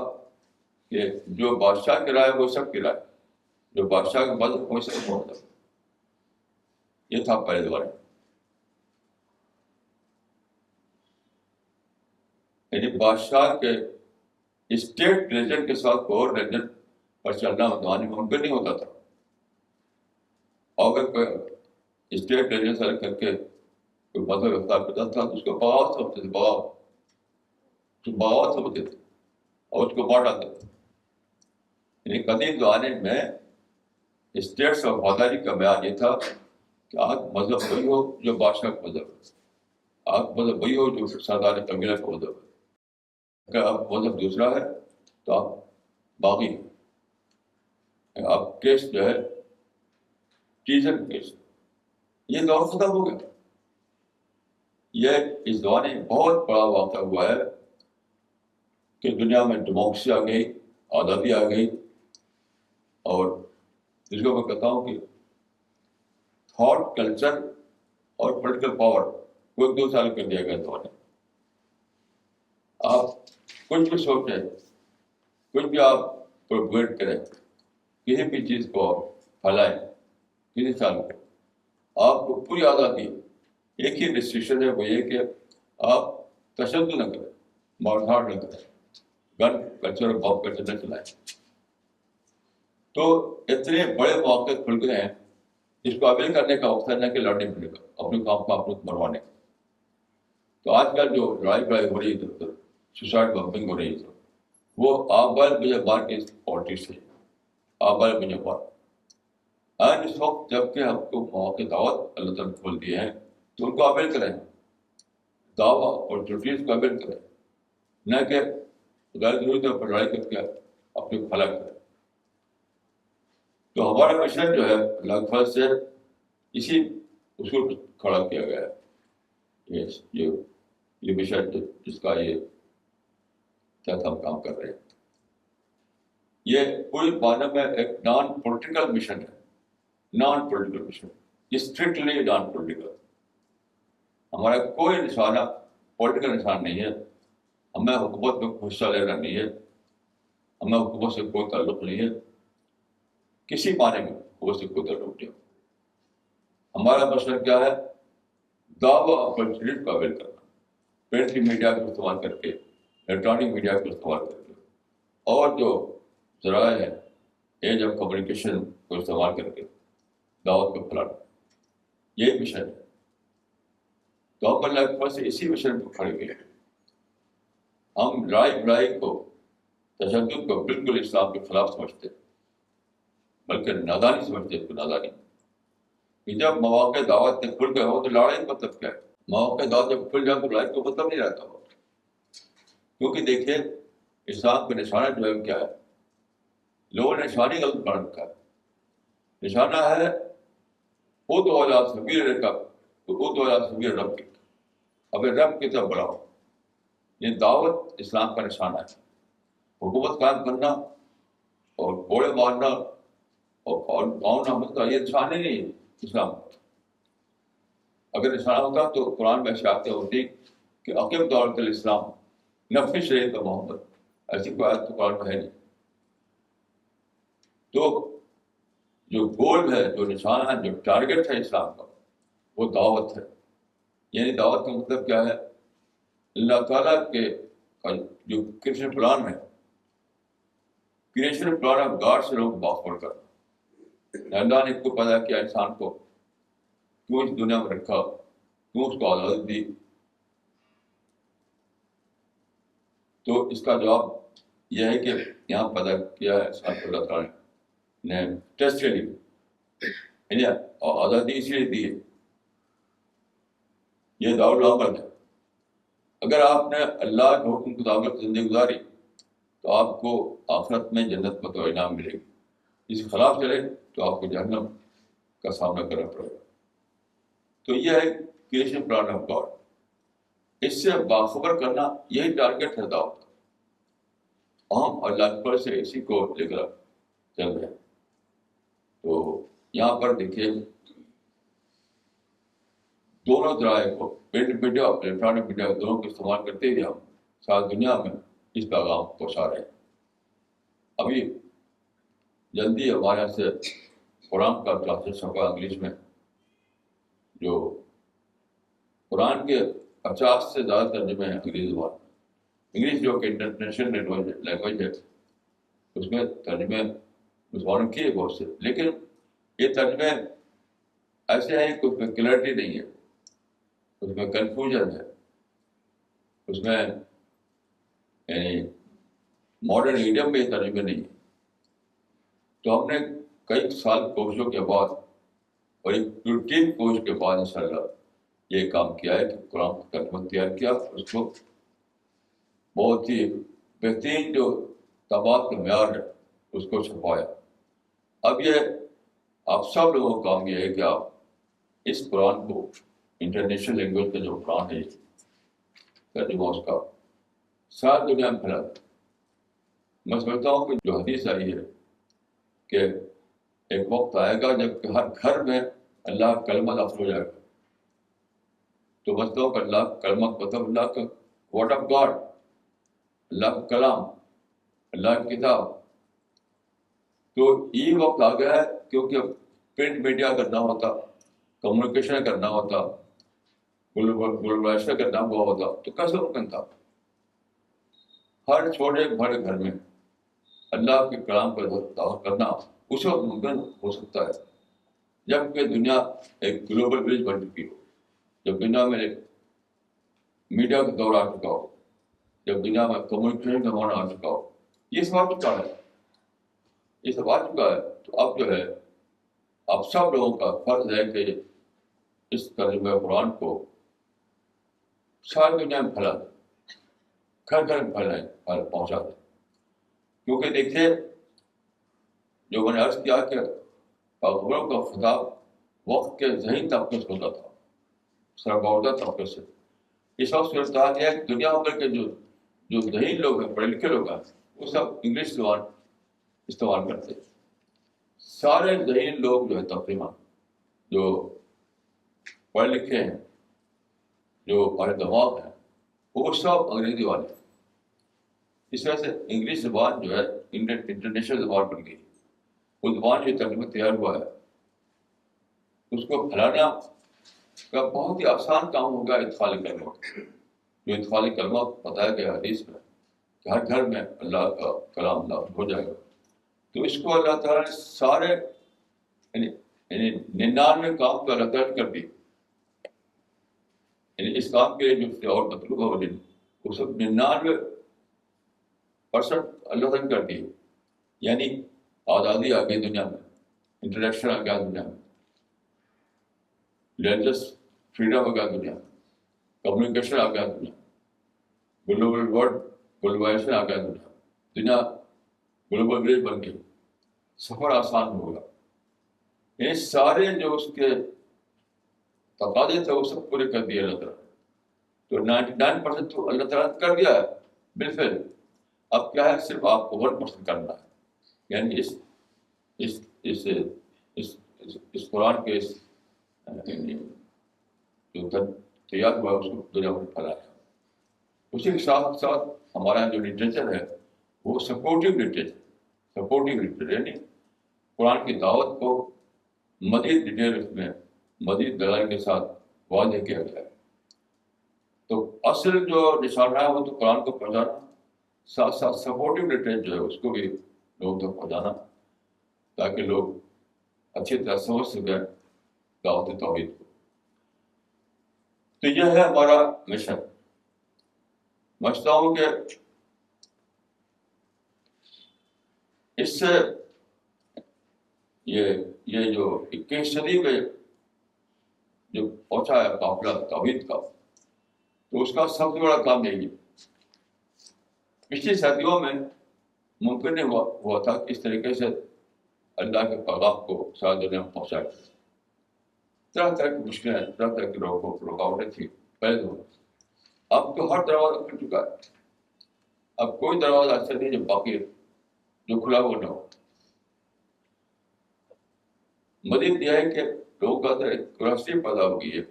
کہ جو بادشاہ کی رائے وہ سب کی رائے، جو بادشاہ کا مذہب وہ سب ہوتا. یہ تھا پہلے زمانے میں. یعنی بادشاہ کے اسٹیٹ ریلیجن کے ساتھ اور ریلیجن پر چلنا زمانے میں ممکن نہیں ہوتا تھا. اور اگر کوئی اسٹیٹ ریلیجن سے کر کے کوئی مذہب اختیار کرتا تھا تو اس کو بغاوت سمجھتے تھے، بغاوت سمجھتے تھے اور اس کو مار ڈالتے تھے. یعنی قدیم زمانے میں اسٹیٹ سے وفاداری کا بیان یہ تھا کہ آپ مذہب وہی ہو جو بادشاہ کا مذہب ہے، آپ مذہب وہی ہو جو سردار قبیلہ کا مذہب ہے. اگر آپ مذہب دوسرا ہے تو آپ باغی ہیں، آپ کیس جو ہے ٹیزن کیس. یہ دور ختم ہو گیا. یہ اس زمانے میں بہت بڑا واقعہ ہوا ہے کہ دنیا میں ڈیموکریسی آ گئی، آزادی آ گئی، اور جس کو میں کہتا ہوں کہ تھاٹ کلچر اور پولیٹیکل پاور کو ایک دو سال کر دیا گیا زمانے. آپ کچھ بھی سوچیں، کچھ بھی آپ پروپیگیٹ کریں، کسی بھی چیز کو پھیلائیں کسی سال میں، آپ کو پوری آزادی ہے. ایک ہی ریسٹرکشن ہے، وہ یہ کہ آپ تشدد نہ کریں، مار دھاڑ نہ کریں، گن کلچر اور باپ کلچر نہ چلائیں. تو اتنے بڑے مواقع کھل گئے ہیں جس کو اویل کرنے کا وقت ہے، نہ کہ لڑنے ملے گا اپنے کام کو آپ لوگ مروانے کا. تو آج کل جو لڑائی بڑائی ہو رہی ہے ادھر ادھر، سوسائڈ بمپنگ ہو رہی ہے، وہ آبال مجھے مار کی پالیٹکس ہے، آبال مجھے مار. آج اس وقت جب کہ ہم کو مواقع دعوت اللہ تعالیٰ کھول دیے ہیں تو ان کو اویل کریں، دعوت اور ٹوٹیز کو اویل کریں، نہ کہ غیر ضروری طور پر لڑائی کر کے اپنے کو ہلاک کریں. تو ہمارا مشن جو ہے لگ بھگ سے اسی اصول پر کھڑا کیا گیا ہے. یہ مشن جس کا یہ تحت ہم کام کر رہے ہیں، یہ پوری معنی میں ایک نان پولیٹیکل مشن ہے. Non political mission, strictly non political. ہمارا کوئی نشانہ پولیٹیکل نشان نہیں ہے. ہمیں حکومت میں حصہ لینا نہیں ہے، ہمیں حکومت سے کوئی تعلق نہیں ہے، کسی معنی میں حکومت سے کوئی تعلق نہیں. ہمارا مسئلہ کیا ہے؟ دعوی اپرچونیٹی کو اویل کرنا، پرنٹ میڈیا کو استعمال کر کے، الیکٹرانک میڈیا کو استعمال کر کے، اور جو ذرائع ہے ایج آف کمیونیکیشن کو استعمال کر کے دعوت کو پھیلانا. یہی مشن ہے. تو ہم اللہ کے پاس اسی مشن کو کھڑے ہوئے ہیں. ہم لڑائی بڑائی کو، تشدد کو بالکل اسلام کے خلاف سمجھتے ہیں، بلکہ نادانی سمجھتے ہیں. نادانی کہ جب مواقع دعوت میں کھل گئے ہو تو لڑائی کا مطلب کیا ہے؟ مواقع دعوت جب کھل جائے تو لڑائی کا مطلب نہیں رہتا ہو. کیونکہ دیکھیے اسلام کا نشانہ جو ہے کیا ہے؟ لوگوں نے نشانی غلط بنا رکھا ہے. نشانہ ہے وہ تو اولاد سبیر رکھا، تو وہ تو اولاد سبیر رب کی، اب رب کی طرف بڑھاؤ. یہ دعوت اسلام کا نشانہ ہے. حکومت قائم کرنا اور گھوڑے مارنا اور گاؤں مطلب یہ نشانہ نہیں ہے اسلام. اگر نشانہ ہوتا تو قرآن میں اشارتیں ہوتی کہ عقیم دولت الاسلام نفی شریعت محمد، ایسی کوئی آیت تو قرآن میں ہے نہیں. تو جو گول ہے، جو نشانہ ہے، جو ٹارگیٹ ہے اسلام کا، وہ دعوت ہے. یعنی دعوت کا مطلب کیا ہے؟ اللہ تعالیٰ کے جو کرشن پلان ہے کریشن پلان آف گاڈ سے لوگ باخبر کرنا. اللہ نے کو پیدا کیا انسان کو, کیوں اس دنیا میں رکھا, کیوں اس کو آزادی دی, تو اس کا جواب یہ ہے کہ یہاں پیدا کیا ہے انسان کو اللہ تعالیٰ نے ٹیسٹ کے لیے, اور آزادی اسی لیے دی ہے. یہ دارالعمل ہے. اگر آپ نے اللہ کے حکم کے مطابق زندگی گزاری تو آپ کو آخرت میں جنت کا تو انعام ملے گی. اس کے خلاف چلے تو آپ کو جہنم کا سامنا کرنا پڑے گا. تو یہ ہے کریشن پلان آف گاڈ. اس سے باخبر کرنا یہی ٹارگیٹ ہے دعوت. ہم اللہ پر سے اسی کو لے کر چل رہے ہیں. تو یہاں پر دیکھیے دونوں ذرائع کو, پرنٹ میڈیا اور الیکٹرانک میڈیا دونوں کو استعمال کرتے ہوئے ہم ساری دنیا میں اس پیغام پہنچا رہے ہیں. ابھی جلدی ہمارے یہاں سے قرآن کا کلاسز ہوگا انگلش میں, جو قرآن کے 50 سے زیادہ ترجمے ہیں انگریزی زبان میں. انگلش جو کہ انٹرنیشنل لینگویج ہے, اس میں ترجمے مسلمانوں کیے بہت سے, لیکن یہ ترجمے ایسے ہیں کہ اس میں کلیئرٹی نہیں ہے, اس میں کنفیوژن ہے, اس میں یعنی ماڈرن ایڈیم میں یہ ترجمے نہیں ہے. تو ہم نے کئی سال کوششوں کے بعد اور ایک روٹین کوشش کے بعد انشاءاللہ یہ کام کیا ہے کہ قرآن کا ترجمہ تیار کیا, اس کو بہت ہی بہترین جو طباعت کا معیار ہے اس کو چھپایا. اب یہ آپ سب لوگوں کا کام یہ ہے کہ آپ اس قرآن کو انٹرنیشنل لینگویج کا جو قرآن ہے ترجمہ اس کا ساری دنیا میں پھیلا. میں سمجھتا ہوں کہ جو حدیث آئی ہے کہ ایک وقت آئے گا جب کہ ہر گھر میں اللہ کا کلمہ داخل ہو جائے گا. تو سمجھتا ہوں کہ اللہ کا کلمہ مطلب اللہ کا ورڈ آف گاڈ, اللہ کا کلام, اللہ کی کتاب. تو یہ وقت آ گیا ہے کیونکہ پرنٹ میڈیا کرنا ہوتا, کمیونیکیشن کرنا ہوتا, گلوبلائزیشن کرنا ہوا ہوتا, تو کیسے ممکن تھا ہر چھوٹے بڑے گھر میں اللہ کے کلام پر دعوت کرنا؟ اس وقت ممکن ہو سکتا ہے جبکہ دنیا ایک گلوبل ولیج بن چکی ہو, جب دنیا میں ایک میڈیا کا دور آ چکا ہو, جب دنیا میں کمیونیکیشن کا زمانہ آ چکا ہو. یہ سب آ چکا ہے, یہ سب آ چکا ہے. تو اب جو ہے اب سب لوگوں کا فرض ہے کہ اس ترجمہ قرآن کو ساری دنیا میں پھیلا دیں, گھر گھر میں پھیلائیں, پہنچا دیں. کیونکہ دیکھیے جو میں نے عرض کیا کہ خبروں کا خطاب وقت کے ذہین طبقے سے ہوتا تھا, سربراہ طبقے سے. اس وقت صورتحال یہ ہے کہ دنیا بھر کے جو ذہین لوگ ہیں, پڑھے لکھے لوگ ہیں, وہ سب انگلش زبان استعمال کرتے ہیں. سارے ذہین لوگ جو ہے تقریباً جو پڑھے لکھے ہیں, جو بڑے دماغ ہیں, وہ سب انگریزی والے ہیں. اس وجہ سے انگلش زبان جو ہے انٹرنیشنل زبان بن گئی. وہ زبان جو ترجمہ تیار ہوا ہے اس کو پھیلانا کا بہت ہی آسان کام ہوگا ادخال کلمہ. جو ادخال کلمہ بتایا گیا حدیث میں کہ ہر گھر میں اللہ کا کلام اللہ ہو جائے گا. تو اس کو اللہ تعالیٰ نے سارے یعنی 99 کام کو اللہ تعالیٰ کر دی. یعنی اس کام کے لیے جو اور مطلوب ہے وہ سب 99% اللہ تعالیٰ کر دی. یعنی آزادی آ گئی دنیا میں, انٹلیکچوئل آ گیا دنیا میں, ریلیجس فریڈم آ گیا دنیا میں, کمیونیکیشن آ گیا دنیا میں, گلوبل ورلڈ گلوبلائزیشن آ گیا دنیا میں, دنیا گلوبل ولیج بن گئی, سفر آسان ہوگا. یعنی سارے جو اس کے تقاضے تھے وہ سب پورے کر دیے اللہ تعالیٰ. تو 99% تو اللہ تعالیٰ نے کر دیا ہے بالفعل. اب کیا ہے, صرف آپ کو 1% کرنا ہے. یعنی اس قرآن کے جو تیار ہوا اس کو دنیا میں پھیلایا. اسی کے ساتھ ساتھ ہمارا جو لٹریچر ہے وہ سپورٹیو لٹریچر یعنی قرآن کی دعوت کو مزید ڈیٹیل اس میں مزید دلائل کے ساتھ واضح کیا گیا ہے. تو اصل جو نشانہ ہے وہ تو قرآن کو پڑھانا, ساتھ ساتھ سپورٹیو لٹریچر جو ہے اس کو بھی لوگوں تک پہنچانا تاکہ لوگ اچھی طرح سمجھ سکیں دعوت توحید کو. تو یہ ہے ہمارا مشن. سمجھتا ہوں کہ اس سے یہ جو 21 صدی میں جو پہنچا ہے قافلہ توحید کا, تو اس کا سب سے بڑا کام یہی ہے. پچھلی صدیوں میں ممکن نہیں ہوا تھا کہ اس طریقے سے اللہ کے پیغام کو ساری دنیا میں پہنچایا. طرح طرح کی مشکلیں, طرح طرح کی رکاوٹیں تھیں پہلے دور. اب تو ہر دروازہ کھل چکا ہے. اب کوئی دروازہ ایسا نہیں جو باقی جو کھلا ہوا نہ ہو. مزید یہ ہے کہ لوگوں کا اندر ایک کیوریوسٹی پیدا ہو گئی ہے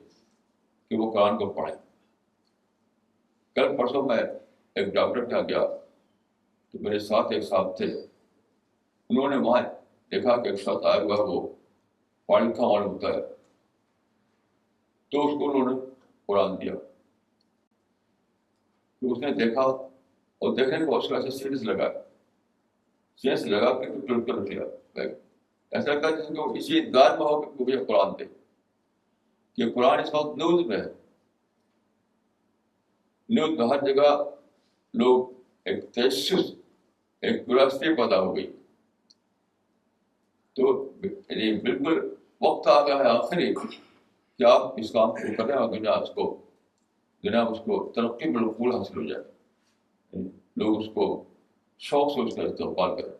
کہ وہ قرآن کو پڑھیں. کل پرسوں میں ایک ڈاکٹر کے گیا تو میرے ساتھ ایک صاحب تھے, انہوں نے وہاں دیکھا کہ ایک شخص آیا ہوا وہ پڑھ لکھا معلوم ہوتا ہے, تو اس کو انہوں نے قرآن دیا. تو اس نے دیکھا اور دیکھنے کو اس کا ایسے سینس لگا کہ بالکل رکھ لیا. ایسا لگتا ہے جس کو اسی انتظار میں ہو کہ مجھے قرآن دے, کہ قرآن اس وقت نیوز میں ہے. نیوز میں ہر جگہ لوگ ایک تجسس, ایک کیوریوسٹی پیدا ہو گئی. تو بالکل وقت آ گیا ہے آخری کہ آپ اس کام کو کریں اور دنیا اس کو ترقی بالکل حاصل ہو جائے, لوگ اس کو شوق سے اس کا استقبال کریں.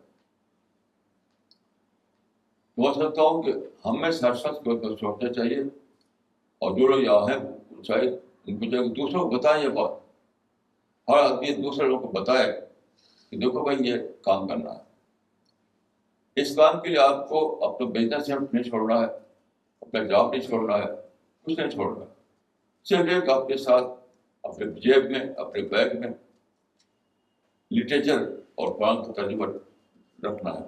میں سمجھتا ہوں کہ ہمیں ہر شخص کو سوچنا چاہیے, اور جو لوگ یہاں ہیں چاہیے ان کو چاہیے دوسروں کو بتائیں یہ بات. ہر آدمی دوسرے لوگوں کو بتائے کہ دیکھو بھائی یہ کام کرنا ہے. اس کام کے لیے آپ کو اپنا بزنس نہیں چھوڑنا ہے, اپنا جاب نہیں چھوڑنا ہے, کچھ نہیں چھوڑنا ہے. صرف ایک اپنے ساتھ اپنے جیب میں, اپنے بیگ میں لٹریچر اور قرآن کا ترجمہ رکھنا ہے.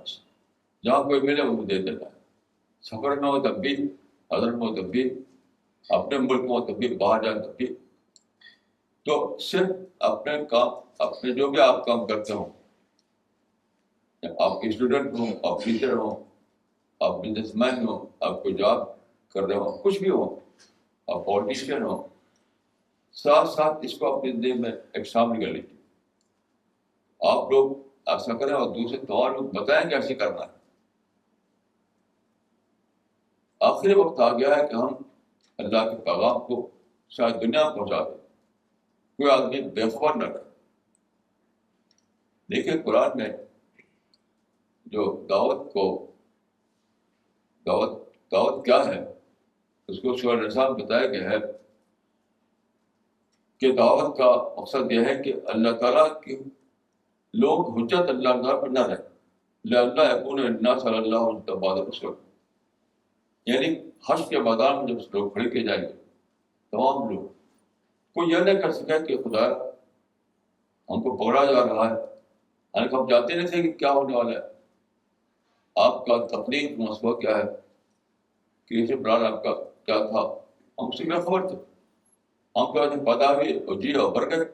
جہاں کوئی ملے وہ دے دینا ہے. سفر میں ہو تب بھی, حضر میں ہو تب بھی, اپنے ملک میں ہو تب بھی, باہر جائیں تب بھی. تو صرف اپنے کام, اپنے جو بھی آپ کام کرتے ہوں, آپ اسٹوڈنٹ ہوں, آپ ٹیچر ہوں, آپ بزنس مین ہوں, آپ کو جاب کر رہے ہوں, کچھ بھی ہو, آپ پالیٹیشین ہوں, ساتھ ساتھ اس کو اپنی زندگی میں ایک شامل کر لیجیے. آپ لوگ ایسا کریں اور دوسرے تمام لوگ بتائیں کہ ایسے کرنا ہے. آخری وقت آ گیا ہے کہ ہم اللہ کے پیغام کو شاید دنیا میں پہنچا دیں, کوئی آدمی بے خبر نہ رہے. دیکھیے قرآن میں جو دعوت کیا ہے اس کو سورہ نساء میں بتایا گیا ہے کہ دعوت کا مقصد یہ ہے کہ اللہ تعالیٰ کی لوگ حجت اللہ تعالیٰ پر نہ رہے. اللہ یکون الناس صلی اللہ علیہ بعد رسول, یعنی حشر کے میدان میں جب لوگ کھڑے کیے جائیں گے تمام لوگ, کوئی یہ نہیں کر سکے کہ خدا ہم کو پکڑا جا رہا ہے, ہم جانتے نہیں تھے کہ کیا ہونے والا ہے. آپ کا تقلید مسئلہ کیا ہے, کہ یہ پلان آپ کا کیا تھا, ہم اسی میں خبر تھے. ہم کو پیدا ہوئی اور جی اور بر گئے.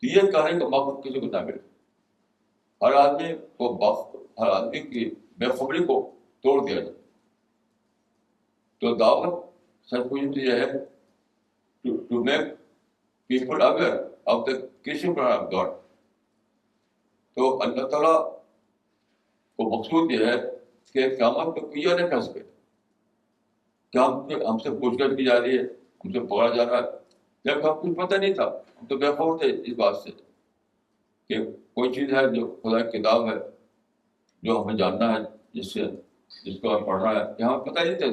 تو یہ کہنے کا موقع کسی کو نہ ملے. ہر آدمی کی بے خبری کو توڑ دیا جائے. تو دعوت سچ پوچھ یہ ہے to make people aware of the creation plan of God. تو اللہ تعالیٰ کو مقصود یہ ہے کہ قیامت میں کوئی یہ نہیں کہہ سکے کہ ہم سے پوچھ گچھ کی جا رہی ہے, ہم سے پکڑا جا رہا ہے, جب ہم کچھ پتہ نہیں تھا. ہم تو بے خبر تھے اس بات سے کہ کوئی چیز ہے جو خدا کی کتاب ہے جو ہمیں جاننا ہے, جس کو ہمیں پڑھنا ہے, کہ ہمیں پتہ نہیں تھا.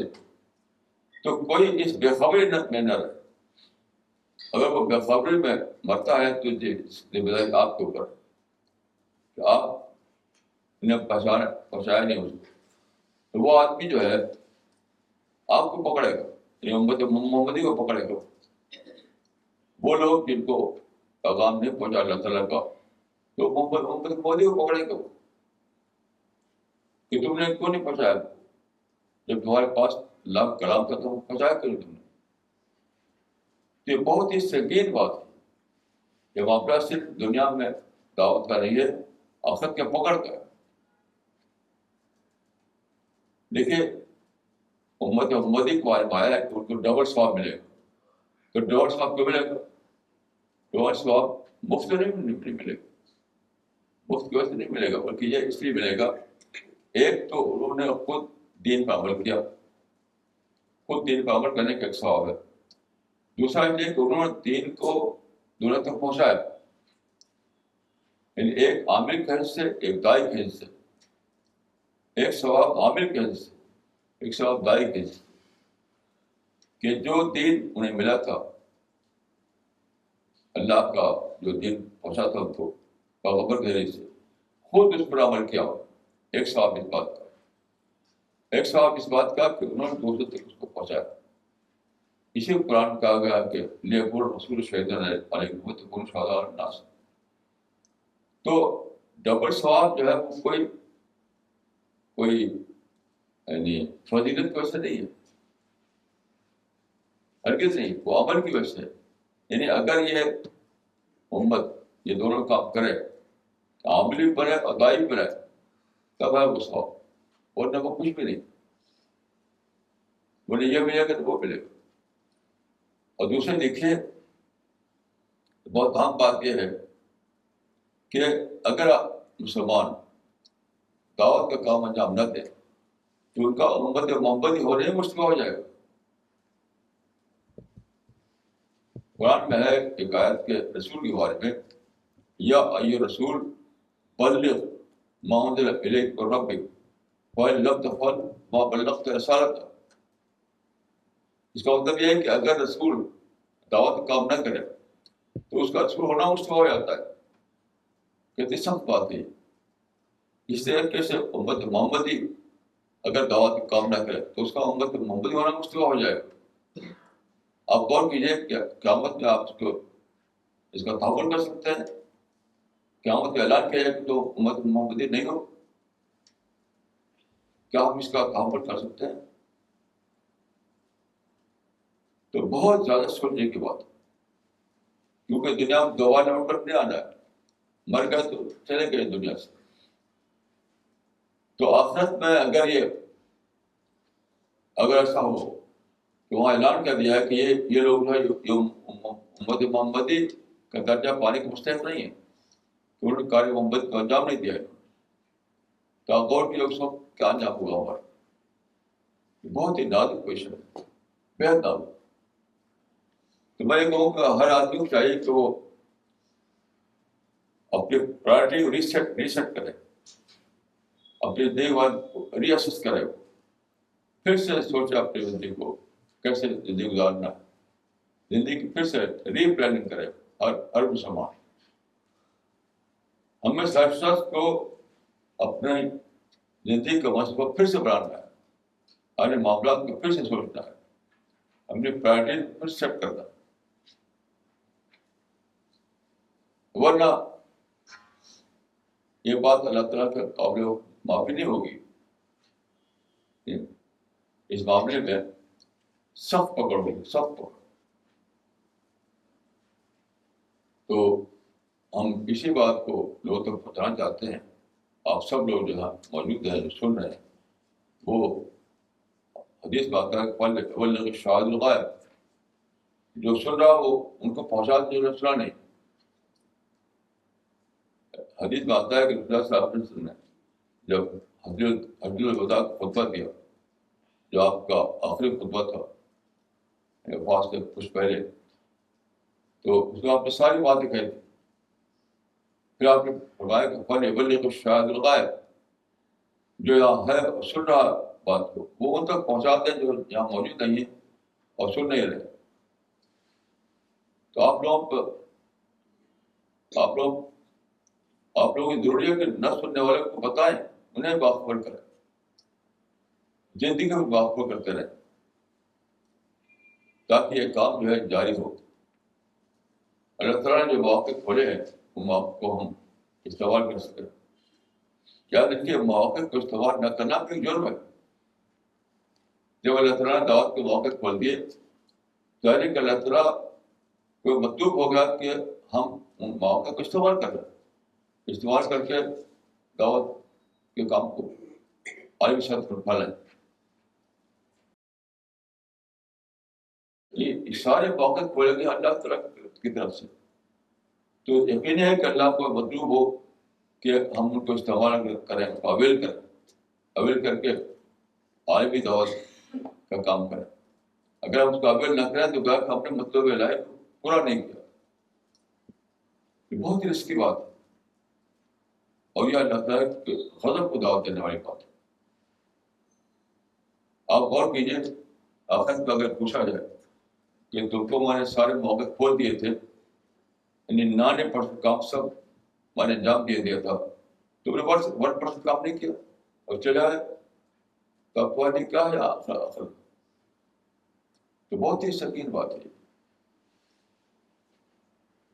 تو کوئی اس بے خبری میں نہ رہے. اگر وہ بے خبری میں مرتا ہے تو ذمہ داری آپ کے اوپر کہ آپ انہیں پہنچایا نہیں اس کو. تو وہ آدمی جو ہے آپ کو پکڑے گا, محمدی کو پکڑے گا. وہ لوگ جن کو پیغام نہیں پہنچا اللہ تعالیٰ کا, تو محمد مودی کو پکڑے گا کہ تم نے کیوں نہیں پہنچایا, جب تمہارے پاس لاکھ کلام تھا تو پہنچایا کرو تم نے. یہ بہت ہی سنگین بات ہے. یہ معاملہ صرف دنیا میں دعوت کا نہیں ہے, آخرت کے پکڑ کا ہے. دیکھیے امت محمدی کو آیا ہے کہ ان کو ڈبل ثواب ملے گا. تو ڈبل ثواب کیوں ملے گا؟ ڈبل ثواب مفت نہیں ملے گا, مفت کی وجہ سے نہیں ملے گا, بلکہ یہ اس لیے ملے گا, ایک تو انہوں نے خود دین پر عمل کیا, خود دین پر عمل کرنے کا ایک ثواب ہے. دوسرا یہ کہ انہوں نے دین کو دنیا تک پہنچایا, یعنی ایک عامل کے حص سے, ایک دائی کے حص سے, ایک ثواب عامل کے حص سے, ایک ثواب دائی کے حص سے, کہ جو دین انہیں ملا تھا, اللہ کا جو دین پہنچا تھا ان کو پیغمبر کے ذریعے سے, خود اس پر عمل کیا. ایک ثواب اس بات کا, ایک ثواب اس بات کا کہ انہوں نے دوسروں تک اس کو پہنچایا. اسی قرآن کہا گیا کہ لیکن رسول شہیدان علیکم وتکونوا شہداء علی الناس. تو ڈبل ثواب جو ہے وہ کوئی یعنی فضیلت کی وجہ سے نہیں ہے, ہرگز نہیں, وہ عمل کی وجہ سے. یعنی اگر یہ امت یہ دونوں کام کرے, عملی بھی بنے اور دائی بھی بنے, تب ہے وہ ثواب, ورنہ وہ کچھ بھی نہیں. بولے یہ ملے گا تو وہ ملے گا. اور دوسرے دیکھیے بہت اہم بات یہ ہے کہ اگر مسلمان دعوت کا کام انجام نہ دے تو ان کا امت محمدی ہونے میں مشکل ہو جائے گا. قرآن میں ہے ایک آیت کے رسول کے بارے میں, یا ایھا رسول بلغ ما انزل الیک من ربک وإن لم تفعل ما بلغت رسالتہ. اس کا مطلب یہ ہے کہ اگر رسول دعوت کا کام نہ کرے تو اس کا رسول ہونا مشکل ہو جاتا ہے. کتنی سخت بات ہے. اس طریقے سے امت محمدی اگر دعوت کا کام نہ کرے تو اس کا امت محمدی ہونا مشکل ہو جائے گا. آپ غور کیجیے کہ قیامت میں آپ اس کا تحمل کر سکتے ہیں؟ قیامت میں اعلان کیا جائے کہ تو امت محمدی نہیں ہو, کیا ہم اس کا تحمل کر سکتے ہیں؟ تو بہت زیادہ سوچنے کی بات ہے, کیونکہ دنیا میں دوبارہ لوٹ کر نہیں آنا ہے, مر گئے تو چلے گئے دنیا سے. تو آخرت میں اگر ایسا ہو کہ وہاں اعلان کر دیا ہے کہ یہ لوگ جو ہے امت محمدی کا درجہ پانے کے مستحق نہیں ہے, کہ انہوں نے کار محمد کو انجام نہیں دیا ہے, تو غور کی لوگ سب کیا انجام ہوگا ہمارا. بہت ہی نازک کویشچن ہے, بہت نازک. تو میں یہ کہوں کہ ہر آدمی کو چاہیے کہ وہ اپنی پرائرٹی کو ریسیٹ کرے, اپنی زندگی ری اسیس کرے, پھر سے سوچے اپنی زندگی کو کیسے زندگی گزارنا ہے, زندگی کی پھر سے ری پلاننگ کرے. ہر مسلمان ہمیں سرسس کو اپنے زندگی کا منصوبہ پھر سے بنانا ہے, اپنے معاملات کو پھر سے سوچنا ہے, اپنی پرائرٹی پھر سیٹ کرنا ہے. ورنہ یہ بات اللہ تعالیٰ کے قابل معافی نہیں ہوگی. اس معاملے میں سخت پکڑ ہوگی, سخت پکڑ. تو ہم اسی بات کو لوگوں تک پہنچانا چاہتے ہیں. آپ سب لوگ جو موجود ہیں, جو سن رہے ہیں, وہ حدیث بات ہے کہ شاہد الغائب, جو سن رہا وہ ان کو پہنچا دے, جو سنا نہیں. حدیث میں آتا ہے کہ رسول اللہ صلی اللہ علیہ وسلم نے جب حجۃ الوداع کا خطبہ دیا, جو آپ کا آخری خطبہ تھا وفات سے کچھ پہلے, تو اس میں آپ نے ساری باتیں کہی تھی. پھر آپ نے فرمایا کہ فلیبلغ الشاہد الغائب, جو یہاں ہے اور سن رہا بات کو, وہ ان تک پہنچا دیں جو یہاں موجود نہیں ہے اور سن نہیں رہے. تو آپ لوگوں کی ضروری ہے کہ نہ سننے والے کو بتائیں, انہیں باخبر کریں, زندگی میں باخبر کرتے رہیں, تاکہ یہ کام جو ہے جاری ہو. اللہ تعالیٰ نے جو مواقع کھولے ہیں ان مواقع کو ہم استعمال کر سکیں. یاد رکھیے مواقع کو استعمال نہ کرنا بھی جرم ہے. جب اللہ تعالیٰ نے دعوت کے مواقع کھول دیے تو کہ اللہ تعالیٰ کو مطلوب ہو گیا کہ ہم ان مواقع کو استعمال کر رہے ہیں, استعمال کر کے دعوت کے کام کو عالمی سطح پر پھیلائیں. یہ سارے موقع کھولے گے اللہ تعالیٰ کی طرف سے. تو یقین ہے کہ اللہ کو مطلوب ہو کہ ہم ان کو استعمال کریں, اویل کر کے عالمی دعوت کا کام کریں. اگر ہم اس کو اویل نہ کریں تو گھر ہم نے مطلب الہی پورا نہیں کیا. یہ بہت ہی رسکی بات ہے, اور یہ اللہ تعالیٰ کے غضب کو دعوت دینے والی بات ہے. آپ غور کیجیے, آخر میں اگر پوچھا جائے کہ تم کو میں نے سارے موقع کھول دیے تھے, یعنی 90% کام سب میں نے انجام دیا تھا, تم نے 1% کام نہیں کیا اور چلا ہے, تو آپ کو کیا ہے آخر. تو بہت ہی سنگین بات ہے.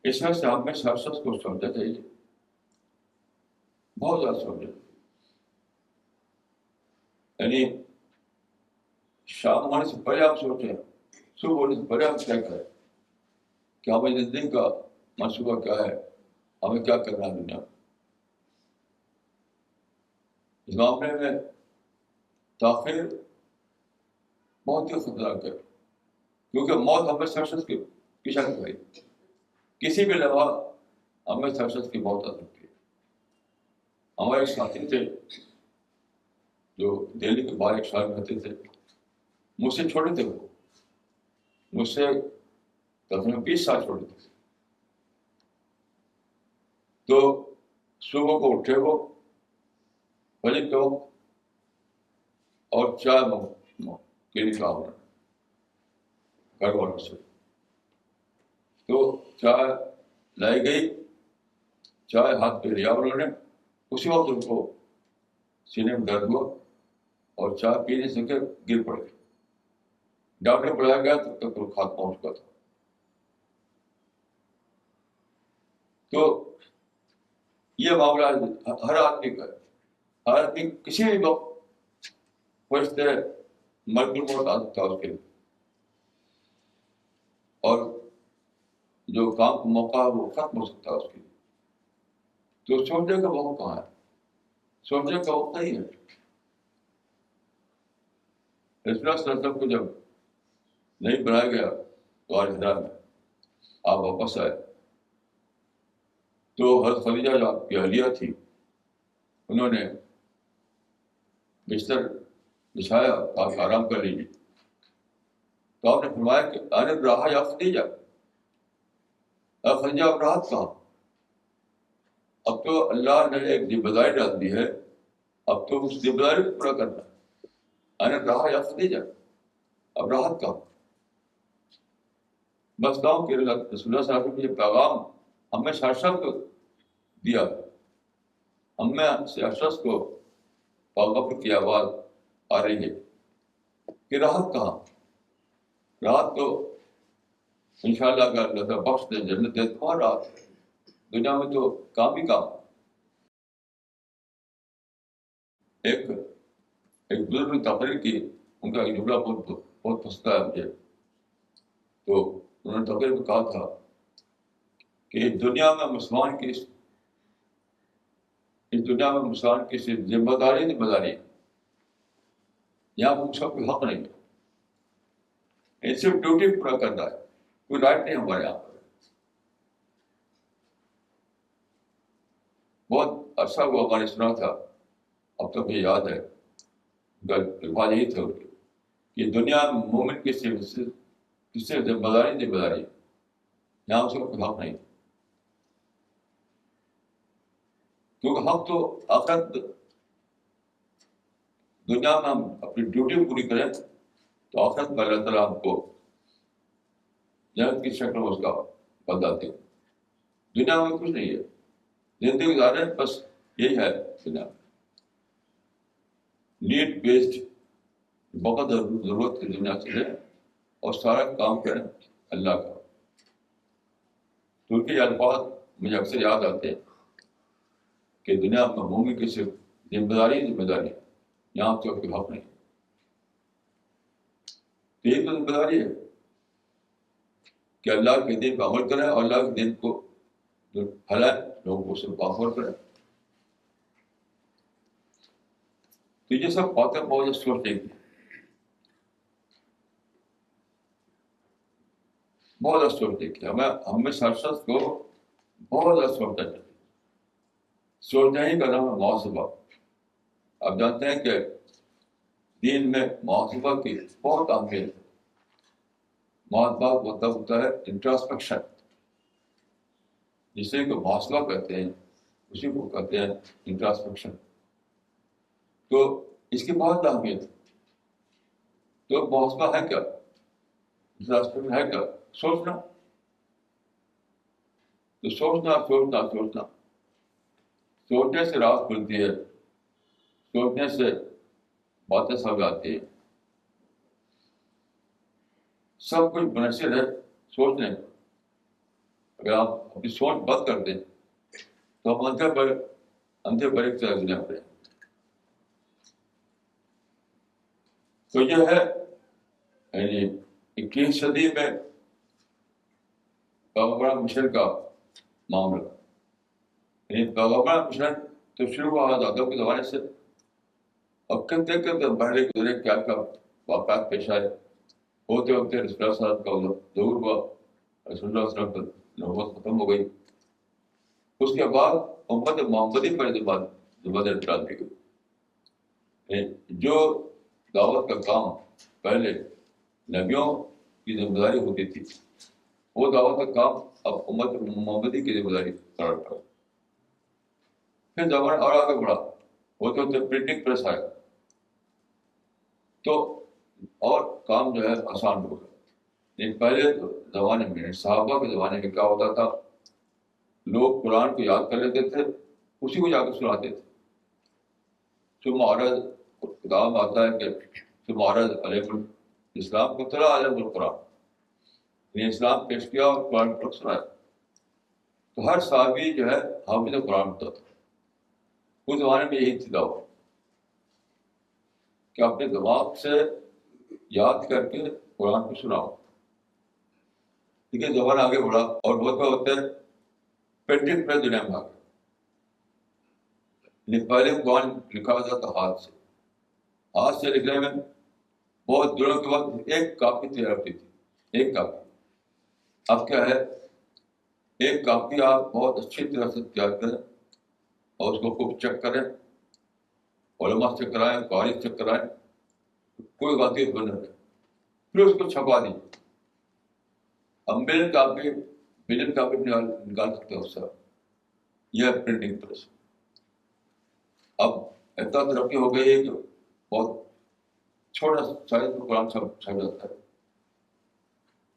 اس وجہ سے ہمیں سیاست کو سمجھنا چاہیے, بہت زیادہ سمجھنا. یعنی شام ہونے سے پہلے آپ سوچیں, صبح ہونے سے پہلے آپ کیا کریں کہ ہمیں زندگی کا منصوبہ کیا ہے, ہمیں کیا کرنا ہے دنیا میں. اس معاملے میں تاخیر بہت ہی خطرناک ہے, کیونکہ موت ہمیں سیاست کے پیچھے رکھ گئی. کسی بھی لمحہ ہمیں سیاست کی موت آ سکتی ہے. ہمارے ایک ساتھی تھے جو دہلی کے باہر ایک شہر میں رہتے تھے, مجھ سے چھوٹے تھے, وہ مجھ سے تقریباً 20 سال چھوٹے تھے. تو صبح کو اٹھے وہ فجر کے وقت اور چائے کے لیے کہا انہوں نے گھر والوں سے. تو چائے لائی گئی, چائے ہاتھ پہ لیا انہوں نے, اسی وقت ان کو سینے میں درد ہوا اور چائے پی نہیں سکے, گر پڑ گئے. ڈاکٹر بلایا گیا تو تک وہ خاتمہ ہو چکا تھا. تو یہ معاملہ ہر آدمی کا ہے. ہر آدمی کسی بھی وقت پہنچتے مرگ الموت آ سکتا ہے اس کے لیے, اور جو کام کا موقع ہے وہ ختم ہو سکتا ہے اس کے لیے. تو سوچنے کا وقت کہاں ہے؟ سوچنے کا وقت نہیں ہے. رسول اللہ صلی اللہ علیہ وسلم کو جب نہیں بنایا گیا تو آج حرام میں آپ واپس آئے, تو حضرت خدیجہ جو آپ کی اہلیہ تھی, انہوں نے بستر بچھایا, آپ آرام کر لیجیے. تو آپ نے فرمایا کہ ارے راہ یا خدیجہ, خدیجہ اب راحت کہاں؟ اب تو اللہ نے ایک ذمہ داری ڈال دی ہے, اب تو اس ذمہ داری کو پورا کرنا ہے. ارے راہ یا خدیجہ, اب راحت کہاں؟ بس کہوں کہ رسول اللہ صلی اللہ علیہ وسلم نے یہ پیغام ہمیں شخص کو دیا, ہمیں شخص کو پاغفر کی آواز آ رہی ہے کہ راحت کہاں. راحت تو انشاءاللہ اگر اللہ تعالیٰ بخش دے, جنت دے, تو راحت ہے. دنیا میں تو کام ہی کام. ایک بزرگ نے تقریر کی, ان کا ایک جملہ بہت پسند ہے مجھے. تو انہوں نے تقریر میں کہا تھا کہ اس دنیا میں مسلمان کی صرف ذمہ داری, یہاں پر اس کا کوئی حق نہیں ہے, صرف ڈیوٹی پورا کرنا ہے, کوئی رائٹ نہیں ہمارے یہاں پر. بہت عرصہ وہ ہمارے سنا تھا, اب تک مجھے یاد ہے, الفاظ یہی تھے کہ دنیا میں مومن کی صرف ذمہ داری, یہاں اس کا کوئی حق نہیں. کیونکہ حق تو آخرت, دنیا میں ہم اپنی ڈیوٹی پوری کریں تو آخرت میں اللہ تعالیٰ ہم کو جنت کی شکل میں اس کا بدلا دے. دنیا میں کچھ نہیں ہے, زندگی گزارے بس یہی ہے دنیا میں, نیڈ بیسڈ, بہت ضرورت کی دنیا سے ہے اور سارا کام کریں اللہ کا. تو ان کے الفاظ مجھے اکثر یاد آتے ہیں کہ دنیا میں مومن کی صرف ذمہ داری, یہاں تو کوئی حق نہیں. تو یہ تو ذمہ داری ہے کہ اللہ کے دین پہ عمل کریں اور اللہ کے دین کو جو پھیلائیں, لوگوں کو صرف آفر کریں. تو یہ سب باتیں بہت سوچنے کی. بہت زیادہ سوچنے کی ہمیں ہر شخص کو بہت زیادہ سوچنا چاہیے. سوچنا ہی کا نام ہے محاسبہ. آپ جانتے ہیں کہ دین میں محاسبہ کی بہت اہمیت ہے. محاسبہ کا مطلب ہوتا ہے انٹراسپیکشن. جسے کو محاسبہ کہتے ہیں اسی کو کہتے ہیں انٹراسپیکشن. تو اس کی بہت اہمیت ہے. تو محاسبہ ہے کیا؟ انٹراسپیکشن ہے کیا؟ سوچنا. تو سوچنے سے راہ کھلتی ہے. سوچنے سے باتیں سمجھ آتی ہیں. سب کچھ منحصر ہے سوچنے پر. اگر آپ اپنی سوچ بند کر دیں تو ہم اندھے پر ایک طرح دنیا پڑے. تو یہ ہے یعنی 21 صدی میں پیغمبر مشن کا معاملہ. یعنی پیغمبر مشن تو شروع ہوا آدم کے زمانے سے. اب کتنے بڑھے گزرے کیا کیا واقعات پیش آئے. ہوتے ہوتے رسول اللہ صلی اللہ علیہ وسلم کا ظہور ہوا. رسول اللہ صلی اللہ علیہ وسلم کی نبوت ختم ہو گئی. اس کے بعد امت محمدی پر ذمہ ڈال دی گئی. جو دعوت کا کام پہلے نبیوں کی ذمہ داری ہوتی تھی وہ دعوت کا کام اب امت محمدی کی ذمہ داری قرار پڑا. پھر زمانہ اور آگے بڑھا. ہوتے ہوتے پرنٹنگ پریس آیا تو اور کام جو ہے آسان ہو گیا. پہلے زمانے میں صحابہ کے زمانے میں کیا ہوتا تھا, لوگ قرآن کو یاد کر لیتے تھے, اسی کو جا کے سناتے تھے. ثم عرض کتاب آتا ہے کہ ثم عرض علیکم اسلام کو طرح علیہ القرآن, یعنی اسلام پیش کیا اور قرآن کو سنایا. تو ہر صحابی جو ہے حافظ قرآن ہوتا تھا. اس زمانے میں یہی تھی دعوت کہ اپنے دماغ سے یاد کر کے قرآن کو سناؤ. لیکن زمانہ آگے بڑھا اور ہوتے پینٹنگ پریس دنیا میں آ گیا. پہلے قرآن لکھا ہوتا تھا ہاتھ سے لکھنے میں بہت دنوں کے بعد ایک کاپی تیار ہوتی تھی, ایک کاپی. اب کیا ہے, ایک کاپی آپ بہت اچھی طرح سے تیار کریں اور اس کو خوب چیک کریں, علماء چیک کرائیں, قاری چیک کرائیں, کوئی غلطی اس میں نہ رہے, پھر اس کو چھپا دیجیے. اب ملین کاپی نکال سکتے ہیں اس سے. یہ ہے پرنٹنگ پریس. اب اتنا ترقی ہو گئی ہے کہ بہت چھوٹا سائز میں قرآن چھپ جاتا ہے.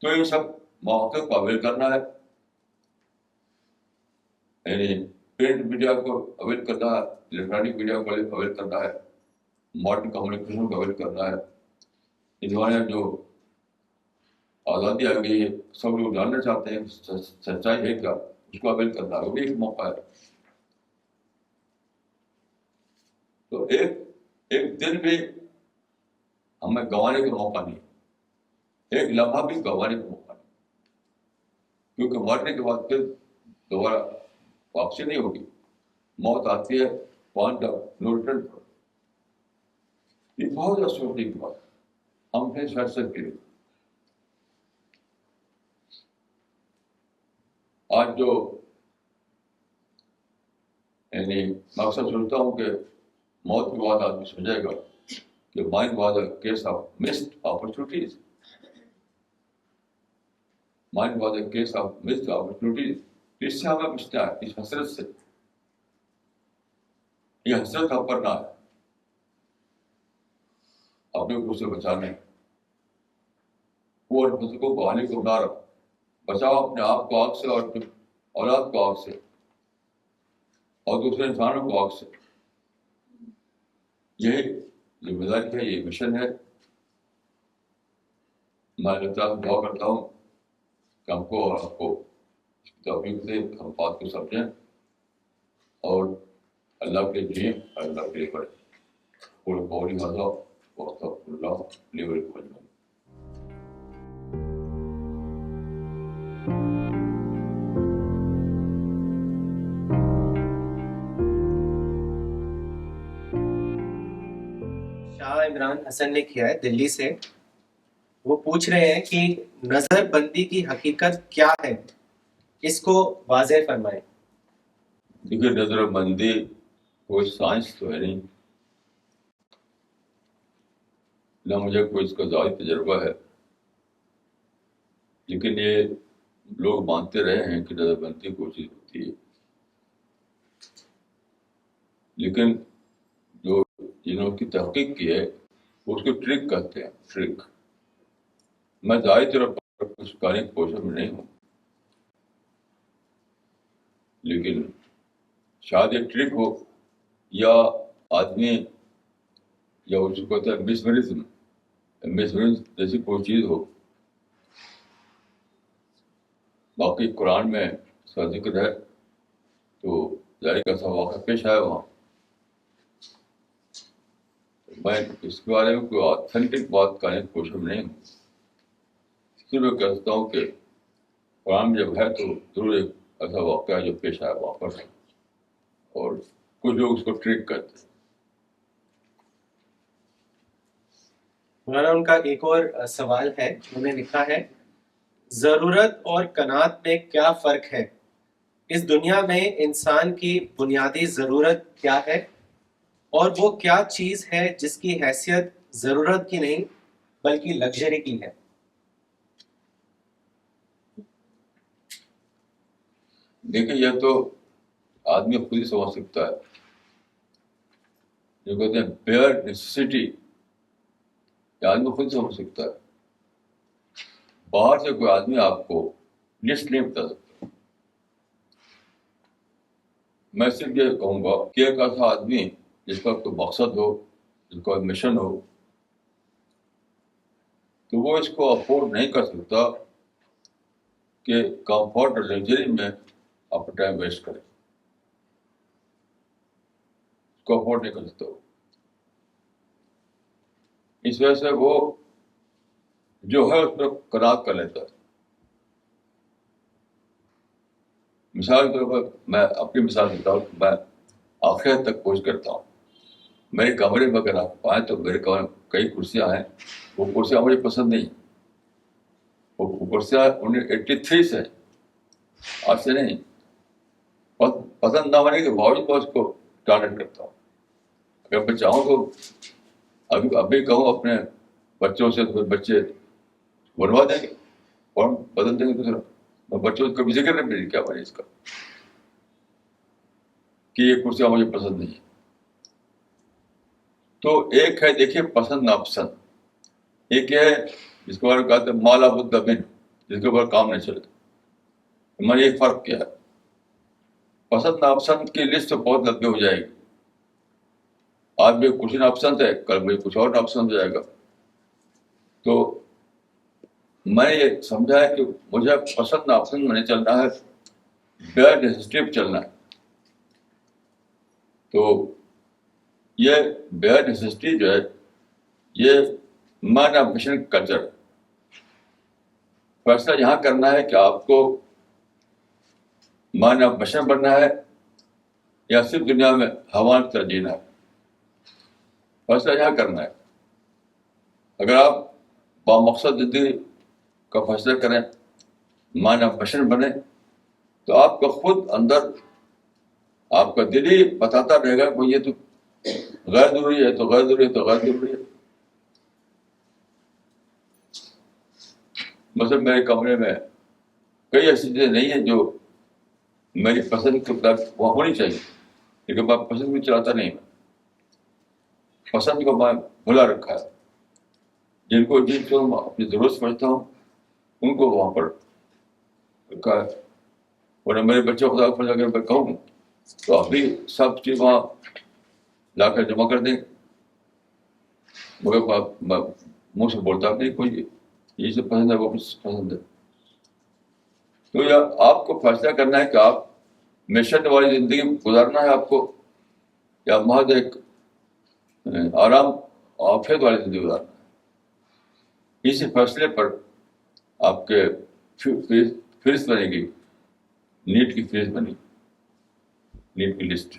تو یہ سب مواقع کو اویل کرنا ہے, یعنی پرنٹ میڈیا کو اویل کرنا ہے, الیکٹرانک میڈیا کو اویل کرنا ہے, ماڈرن کمیونیکیشن کو اویل کرنا ہے. اس زمانے میں جو آزادی آ گئی ہے سب لوگ جاننا چاہتے ہیں سچائی ہے کیا, اس کو اویل کرنا ہے, وہ بھی ایک موقع ہے. تو ایک دن بھی ہمیں گنوانے کا موقع نہیں, ایک لمحہ بھی گنوانے کا موقع نہیں, کیونکہ مرنے کے بعد پھر دوبارہ واپسی نہیں ہوگی. موت آتی ہے پوائنٹ آف نو ریٹرن پر. یہ بہت زیادہ سوچنے کی بات ہم نے فیصلہ کی. آج جو یعنی میں اکثر سوچتا ہوں کہ موت کے بعد آدمی سمجھے گا کہ mind was a case of missed opportunities. Mind was a case of missed opportunities. اس سے ہمیں بچنا ہے, اس حسرت سے. یہ حسرت ہم پر نہ ہے, اپنے کو سے بچانے وہ کو بہانے کو نہ رکھ. بچاؤ اپنے آپ کو آگ سے اور اولاد کو آگ سے اور دوسرے انسانوں کو آگ سے. یہ ذمہ داری ہے, یہ مشن ہے. میں اللہ تعالیٰ سے دعا کرتا ہوں کہ ہم کو اور آپ کو توفیق دے, ہم بات کو سمجھیں اور اللہ کے لیے اللہ کے لیے پڑھیں. پورے قولی حاضہ وقت اللہ لیور کو بجائیں. عمران حسن نے کیا ہے دلی سے. وہ پوچھ رہے ہیں کہ نظر بندی کی حقیقت کیا ہے، اس کو واضح فرمائیں۔ دیکھیے نظر بندی کوئی سائنس تو ہے نہیں، نہ مجھے کوئی اس کا ذاتی تجربہ ہے، لیکن یہ لوگ مانتے رہے ہیں کہ نظر بندی کوئی چیز ہوتی ہے، لیکن جو جنہوں کی تحقیق کی ہے وہ اس کو ٹرک کہتے ہیں، ٹرک۔ میں ظاہری طور پر کچھ کہنے کی کوشش میں نہیں ہوں، لیکن شاید یہ ٹرک ہو یا آدمی یا اس کو کہتے ہیں مسمرزم جیسی کوئی چیز ہو۔ باقی قرآن میں اس کا ذکر ہے تو ظاہر کا ایسا واقعہ پیش آیا وہاں۔ میں اس کے بارے میں کوئی آتھینٹک بات کرنے کی کوشش میں نہیں ہوں، اس لیے کہتا ہوں کہ قرآن میں جب ہے تو ضرور ایک ایسا واقعہ ہے جو پیش آیا وہاں پر، اور کچھ لوگ اس کو ٹرک کرتے ہیں۔ مولانا ان کا ایک اور سوال ہے، انہوں نے لکھا ہے ضرورت اور قناعت میں کیا فرق ہے؟ اس دنیا میں انسان کی بنیادی ضرورت کیا ہے، اور وہ کیا چیز ہے جس کی حیثیت ضرورت کی نہیں بلکہ لگژری کی ہے؟ دیکھیں یہ تو آدمی خود ہی سمجھ سکتا ہے، جو کہتے ہیں بیئر نیسیسٹی، یہ آدمی خود سمجھ سکتا ہے۔ باہر سے کوئی آدمی آپ کو لسٹ نہیں بتا سکتا۔ میں صرف یہ کہوں گا کہ ایک ایسا آدمی جس کا کوئی مقصد ہو، جس کا مشن ہو، تو وہ اس کو افورڈ نہیں کر سکتا کہ کمفرٹ اور لگژری میں اپنا ٹائم ویسٹ کرے، اس کو افورڈ نہیں کر سکتا۔ اس وجہ سے وہ جو ہے اس پر قناعت کر لیتا ہے۔ مثال کے طور پر میں اپنی مثال دیتا ہوں کہ میں آخرت تک کوشش کرتا ہوں۔ میرے کمرے میں اگر آپ آئیں تو میرے کمرے میں کئی کرسیاں ہیں، وہ کرسیاں مجھے پسند نہیں، وہ کرسیاں 1983 سے، آج سے نہیں، پسند نہ ہونے کے باوجود میں اس کو ٹارگیٹ کرتا ہوں۔ اگر میں چاہوں تو ابھی کہوں اپنے بچوں سے تو بچے بنوا دیں گے اور بدل دیں گے دوسرا۔ میں بچوں سے کبھی ذکر نہیں کیا میں نے اس کا کہ یہ کرسیاں مجھے پسند نہیں ہے۔ تو ایک ہے دیکھیے پسند ناپسند، ایک ہے جس کے بارے میں کہتے ہیں مالا بدھ من، جس کے اوپر کام نہیں چلتا۔ میں یہ فرق کیا ہے، پسند ناپسند کی لسٹ تو بہت لمبی ہو جائے گی، آج بھی کچھ ناپسند ہے، کل مجھے کچھ اور ناپسند ہو جائے گا۔ تو میں یہ سمجھا ہے کہ مجھے پسند ناپسند میں نہیں چلنا ہے، بیئر نیسیسٹی چلنا ہے۔ تو یہ بیئر نیسیسٹی جو ہے یہ مین آف مشن کلچر، فیصلہ یہاں کرنا ہے کہ آپ کو مین آف مشن بننا ہے یا صرف دنیا میں ہوا تر جینا ہے، فیصلہ یہاں کرنا ہے۔ اگر آپ بامقصد زندگی کا فیصلہ کریں، مین آف مشن بنے، تو آپ کا خود اندر آپ کا دل ہی بتاتا رہے گا کہ یہ تو غیر ضروری ہے، تو غیر ضروری ہے، تو غیر ضروری ہے۔ مثلا میرے کمرے میں کئی ایسی چیزیں نہیں ہیں جو میری پسند کے مطابق وہاں ہونی چاہیے، لیکن میں پسند بھی چلاتا نہیں، میں پسند کو میں بھلا رکھا ہے۔ جن کو میں اپنی ضرورت سمجھتا ہوں ان کو وہاں پر رکھا ہے، ورنہ میرے بچے خدا کو اگر میں کہوں تو ابھی سب چیز وہاں لا کر جمع کر دیں، مگر منہ سے بولتا نہیں کوئی یہ سے پسند ہے وہ پسند ہے۔ تو یہ آپ کو فیصلہ کرنا ہے کہ آپ مشن والی زندگی گزارنا ہے آپ کو، یا محض ایک آرام عافیت والی زندگی گزارنا ہے۔ اسی فیصلے پر آپ کے فہرست بنے گی، نیٹ کی فہرست بنے گی، نیٹ کی لسٹ۔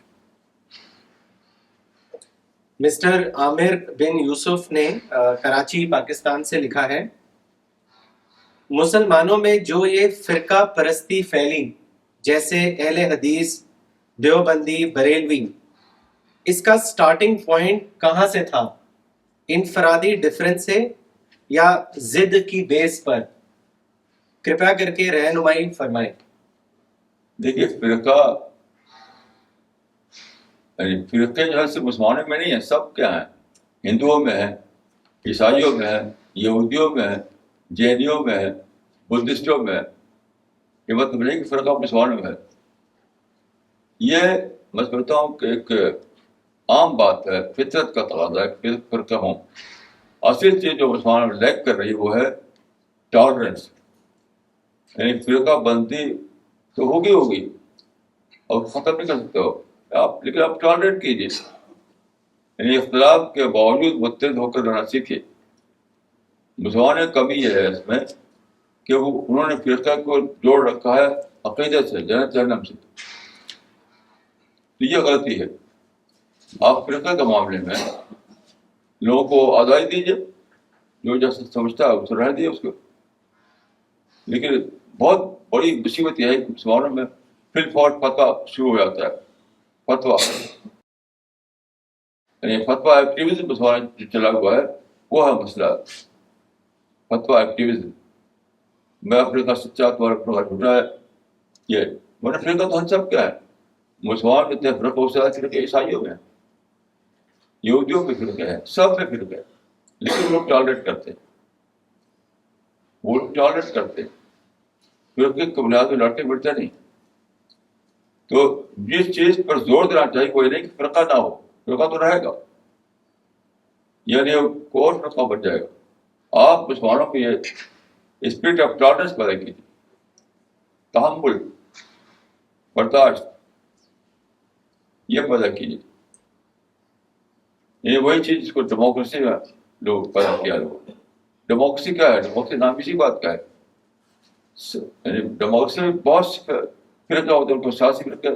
مسٹر عامر بن یوسف نے کراچی پاکستان سے لکھا ہے مسلمانوں میں جو یہ فرقہ پرستی پھیلی جیسے اہل حدیث، دیوبندی، بریلوی، اس کا سٹارٹنگ پوائنٹ کہاں سے تھا؟ انفرادی ڈفرینس سے یا ضد کی بیس پر؟ کرپیا کر کے رہنمائی فرمائیں۔ دیکھیے فرقہ یعنی فرقے جو ہے صرف مسلمانوں میں نہیں ہے، سب کیا ہیں، ہندوؤں میں ہے، عیسائیوں میں ہے، یہودیوں میں ہے، جینیوں میں ہے، بدھسٹوں میں ہے۔ یہ مطلب نہیں کہ فرقہ مسلمانوں میں ہے۔ یہ میں سمجھتا ہوں کہ ایک عام بات ہے، فطرت کا تقاضا ہے کہ فرقہ ہوں۔ اصل چیز جو مسلمانوں میں لیک کر رہی ہے وہ ہے ٹالرنس، یعنی فرقہ بندی تو ہوگی اور ختم نہیں کر سکتے ہو آپ، لیکن آپ ٹالریٹ کیجیے، یعنی اختلاف کے باوجود متحد ہو کر رہنا سیکھیے۔ مسلمانوں کی کمی یہ ہے اس میں کہ انہوں نے فرقہ کو جوڑ رکھا ہے عقیدت سے، جنت جہنم سے۔ تو یہ غلطی ہے۔ آپ فرقہ کے معاملے میں لوگوں کو آزادی دیجیے، جو جیسا سمجھتا ہے اسے رہنے دیجیے اس کو، لیکن بہت بڑی مصیبت یہ ہے کہ مسلمانوں میں فل فوٹ فتویٰ شروع ہو جاتا ہے۔ فتویٰ یعنی فتویٰ ایکٹیویزم مسلمان جو چلا ہوا ہے وہ ہے مسئلہ، فتویٰ ایکٹیویزم۔ میں اپنے کا سچا تمہارا اپنا جھوٹا ہے، یہ میں فرقہ تو ہم سب کیا ہے، مسلمان میں اتنے فرقہ، اس سے زیادہ فرقے عیسائیوں میں ہیں، یہودیوں میں فرقے ہیں، سب میں فرقے ہیں، لیکن لوگ ٹالریٹ کرتے ہیں، وہ لوگ ٹالریٹ کرتے ہیں، فرقے کی بنیاد میں لڑتے بڑھتے نہیں۔ تو جس چیز پر زور دینا چاہیے وہ یہ نہیں کہ فرقہ نہ ہو، فرقہ تو رہے گا، یعنی کوئی اور فرقہ بن جائے گا۔ آپ مسلمانوں کو یہ اسپرٹ آف ٹالرنس پیدا کیجیے، تحمل، برداشت، یہ پیدا کیجیے۔ یہ وہی چیز جس کو ڈیموکریسی میں لوگ پیدا کیا لوگوں نے۔ ڈیموکریسی کیا ہے؟ ڈیموکریسی نام اسی بات کا ہے، یعنی ڈیموکریسی میں بہت سے فرقے ہوتے ہیں، ان کو سیاسی فرقے،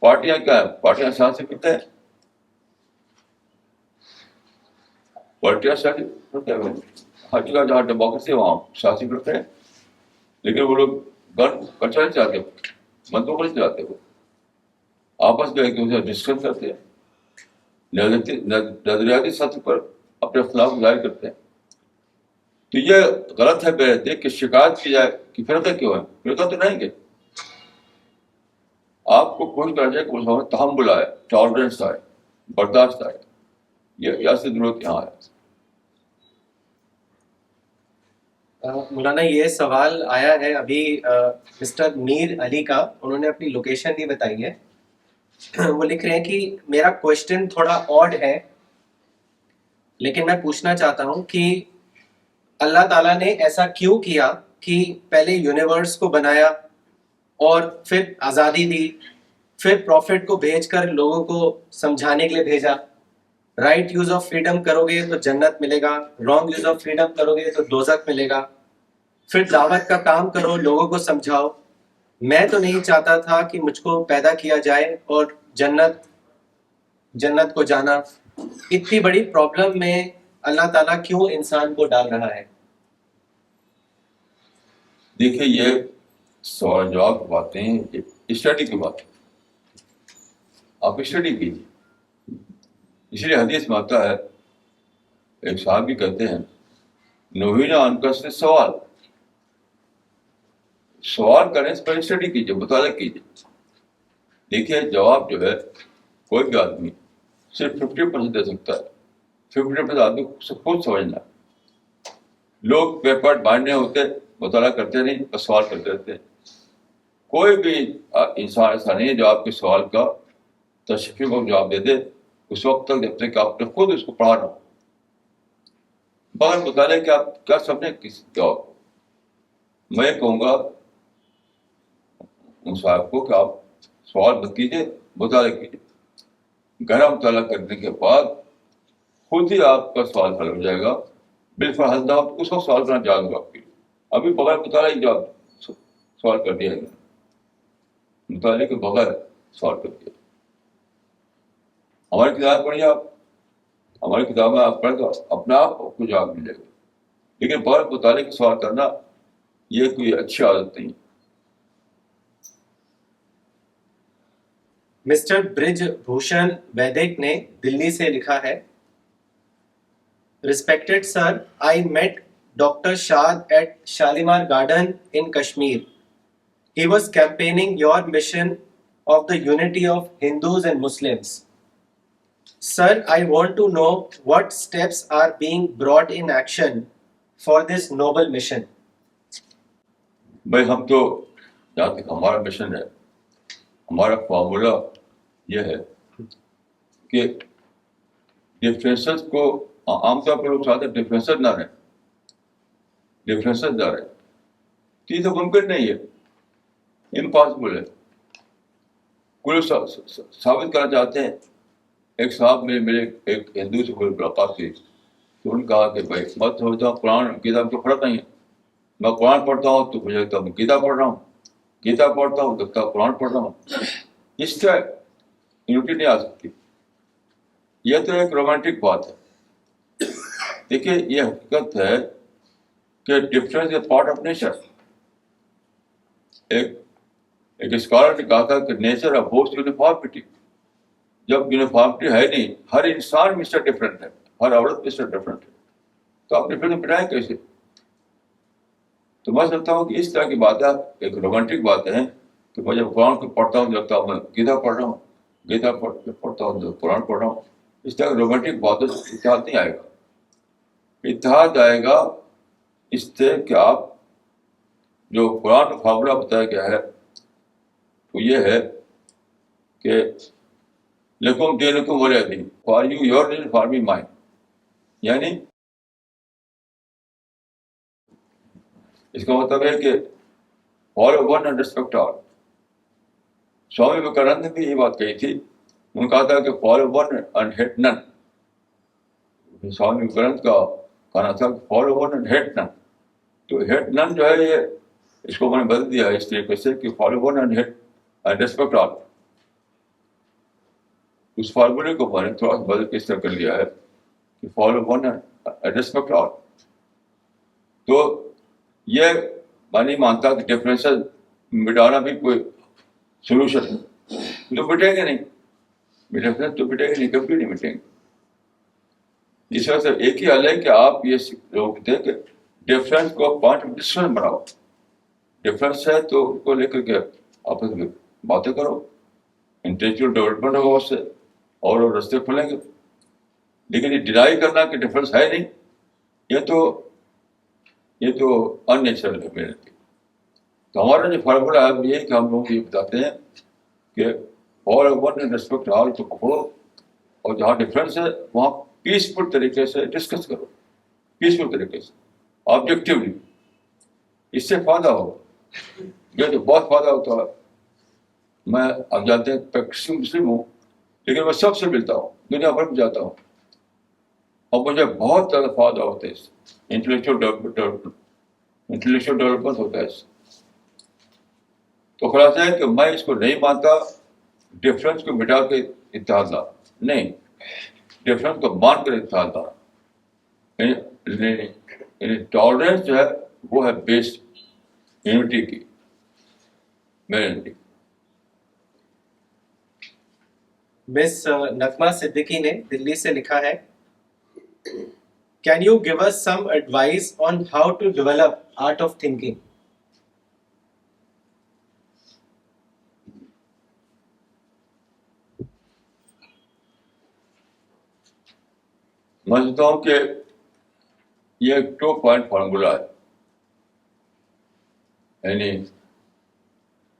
پارٹیاں کیا ہے؟ پارٹیاں سیاسی فرقے ہیں، پارٹیاں سیاسی فرقے ہیں۔ ہر جگہ جہاں ڈیموکریسی ہے وہاں سیاسی فرقے ہیں، لیکن وہ لوگ گن کچا نہیں چاہتے، بندوق نہیں چلاتے، وہ آپس میں ایک دوسرے سے ڈسکس کرتے ہیں، نظریاتی سطح پر اپنے اختلاف ظاہر کرتے ہیں۔ تو یہ غلط ہے میرے دیکھ کہ شکایت کی جائے کہ فرقے کیوں ہیں، فرقہ تو نہیں گے۔ آپ کو کوشش کرنا چاہیے کہ مسلمان تحمل آئے، ٹالرنس آئے، برداشت آئے، یہ اصل ضرورت یہاں ہے۔ مولانا یہ سوال آیا ہے ابھی مسٹر میر علی کا، انہوں نے اپنی لوکیشن نہیں بتائی ہے۔ وہ لکھ رہے ہیں کہ میرا کوشچن تھوڑا آڈ ہے، لیکن میں پوچھنا چاہتا ہوں کہ اللہ تعالیٰ نے ایسا کیوں کیا کہ پہلے یونیورس کو بنایا اور پھر آزادی دی، پھر پروفٹ کو بھیج کر لوگوں کو سمجھانے کے لیے بھیجا، رائٹ یوز آف فریڈم کرو گے تو جنت ملے گا، رانگ یوز آف فریڈم کرو گے تو دوزخ ملے گا، پھر دعوت کا کام کرو، لوگوں کو سمجھاؤ۔ میں تو نہیں چاہتا تھا کہ مجھ کو پیدا کیا جائے اور جنت کو جانا۔ اتنی بڑی پرابلم میں اللہ تعالیٰ کیوں انسان کو ڈال رہا ہے؟ دیکھیے یہ سوال جواب کی باتیں اسٹڈی کی بات ہے، آپ اسٹڈی کیجیے۔ اس لیے حدیث میں آتا ہے، ایک صحابی کہتے ہیں نوحینا عن کثرت سوال، سوال کرنے سے پہلے اسٹڈی کیجیے، مطالعہ کیجیے۔ دیکھیے جواب جو ہے کوئی بھی آدمی صرف 50% دے سکتا ہے، 50% آدمی کو خود سمجھنا ہے۔ لوگ پیپر ماننے ہوتے، مطالعہ کرتے نہیں، بس سوال کرتے رہتے ہیں۔ کوئی بھی انسان ایسا نہیں ہے جو آپ کے سوال کا تشفی کو جواب دے دے اس وقت تک جب تک کہ آپ نے خود اس کو پڑھا نہ ہو۔ بغیر مطالعے کہ آپ کیا سمجھیں کس جواب کو؟ میں کہوں گا ان صاحب کو کہ آپ سوال مت کیجیے، مطالعہ کیجیے۔ گہرا مطالعہ کرنے کے بعد خود ہی آپ کا سوال حل ہو جائے گا۔ بالفعل حل نہ ہو اس وقت سوال کرنا جائز ہوگا آپ کے لیے۔ ابھی بغیر مطالعہ ہی جواب سوال کر دیا گیا، مطالعے کے بغیر سوال کر دیا۔ ہماری کتاب پڑھیے آپ، ہماری کتاب میں آپ پڑھ کر اپنے آپ کو جواب ملے گا، لیکن بغیر مطالعے کے سوال کرنا یہ کوئی اچھی عادت نہیں. مسٹر برج بھوشن ویدک نے دلی سے لکھا ہے, Respected sir, I met Dr. Shad at Shalimar Garden in Kashmir. He was campaigning your mission of the unity of Hindus and Muslims. Sir, I want to know what steps are being brought in action for this noble mission. بھائی ہم تو جہاں تک ہمارا mission ہے, ہمارا formula یہ ہے کہ ڈفرینسز کو عام طور پر لوگ چاہتے ہیں ڈفرینسز نہ رہیں, ڈفرینسز نہ رہیں. تو یہ تو ممکن نہیں ہے, امپاسبل ہے. کوئی لوگ ثابت کرنا چاہتے ہیں. ایک صاحب میرے ایک ہندو سے کوئی ملاقات ہوئی تو انہوں نے کہا کہ بھائی میں سمجھتا ہوں قرآن گیتا میں تو فرق نہیں ہے. میں قرآن پڑھتا ہوں تو مجھے لگتا ہے میں گیتا پڑھ رہا ہوں, گیتا پڑھتا ہوں تو لگتا ہے قرآن پڑھ رہا ہوں. اس کا یونٹی نہیں آ سکتی. یہ تو ایک رومانٹک بات ہے. دیکھیے یہ حقیقت ہے کہ difference is part of nature. ایک اسکالر نے کہا تھا کہ نیچر ابورس یونیفارمٹی. جب یونیفارمٹی ہے نہیں, ہر انسان مسٹر ڈفرینٹ ہے, ہر عورت مسٹر ڈفرینٹ ہے, تو آپ ڈفرینس بنائیں کیسے؟ تو میں سمجھتا ہوں کہ اس طرح کی باتیں ایک رومانٹک باتیں ہیں کہ میں جب قرآن کو پڑھتا ہوں لگتا ہوں میں گیتا پڑھ رہا ہوں, گیتا پڑھتا ہوں تو قرآن پڑھ رہا ہوں. اس طرح رومانٹک باتوں سے اتحاد نہیں آئے گا. اتحاد آئے گا اس سے کہ آپ جو قرآن کا فارمولہ بتایا گیا ہے وہ یہ ہے کہ لکم دینکم ولی دین, فار یو یور دین فار می مائن. یعنی اس کا مطلب ہے کہ follow one and respect all. Swami Vivekananda نے بھی یہ بات کہی تھی. انہوں نے کہا تھا کہ فالو ون اینڈ ہیٹ نن. سوامی ویویکانند کا کہنا تھا کہ فالو ون اینڈ ہیٹ نن. تو ہیٹ نن جو ہے یہ اس کو میں نے بدل دیا ہے اس طریقے سے کہ follow one and hate and respect all. اس فارمولے کو میں نے تھوڑا سا بدل کے اس طرح کر لیا ہے کہ فالو ون اینڈ ریسپیکٹ آل. تو یہ میں نہیں مانتا کہ ڈفرینسز مٹانا بھی کوئی سولوشن ہے. تو مٹیں گے نہیں, ڈفرینس تو مٹیں گے نہیں, کبھی نہیں مٹیں گے. اس وجہ سے ایک ہی حل ہے کہ آپ یہ لوگ کہتے ہیں کہ ڈفرینس کو پوائنٹ آف ڈسکشن بناؤ. ڈفرینس ہے تو اس کو لے کر کے آپس میں باتیں کرو, انٹلیکچوئل ڈیولپمنٹ ہوگا اس سے, اور راستے کھلیں گے. لیکن یہ ڈینائی کرنا کہ ڈفرینس ہے نہیں, یہ تو ان نیچرل ہے میرے لیے. تو ہمارا جو فارمولہ ہے یہ ہے کہ ہم لوگ یہ بتاتے ہیں کہ آل ون اینڈ ریسپیکٹ آل کو پکڑو, اور جہاں ڈفرینس ہے وہاں پیسفل طریقے سے ڈسکس کرو, پیسفل طریقے سے, آبجیکٹیولی. اس سے فائدہ ہوگا. یہ تو بہت فائدہ ہوتا ہے. میں آپ جانتے ہیں پریکٹسنگ مسلم ہوں, لیکن میں سب سے ملتا ہوں, دنیا بھر میں جاتا ہوں, اور مجھے بہت زیادہ فائدہ ہوتا ہے. اس انٹلیکچوئل ڈیولپمنٹ ہوتا ہے اس سے. تو خلاصہ ہے کہ میں اس کو نہیں مانتا ڈفرینس کو مٹا کے اتحاد لا, نہیں, ڈفرینس کو مان کر اتحاد لا. یعنی ٹالرنس جو ہے وہ ہے بیس یونٹی کی, میرے نزدیک. مس نغمہ صدیقی نے دلی سے لکھا ہے, Can you give us some advice on how to develop art of thinking? میں سمجھتا ہوں کہ یہ ایک 2 پوائنٹ فارمولہ ہے. یعنی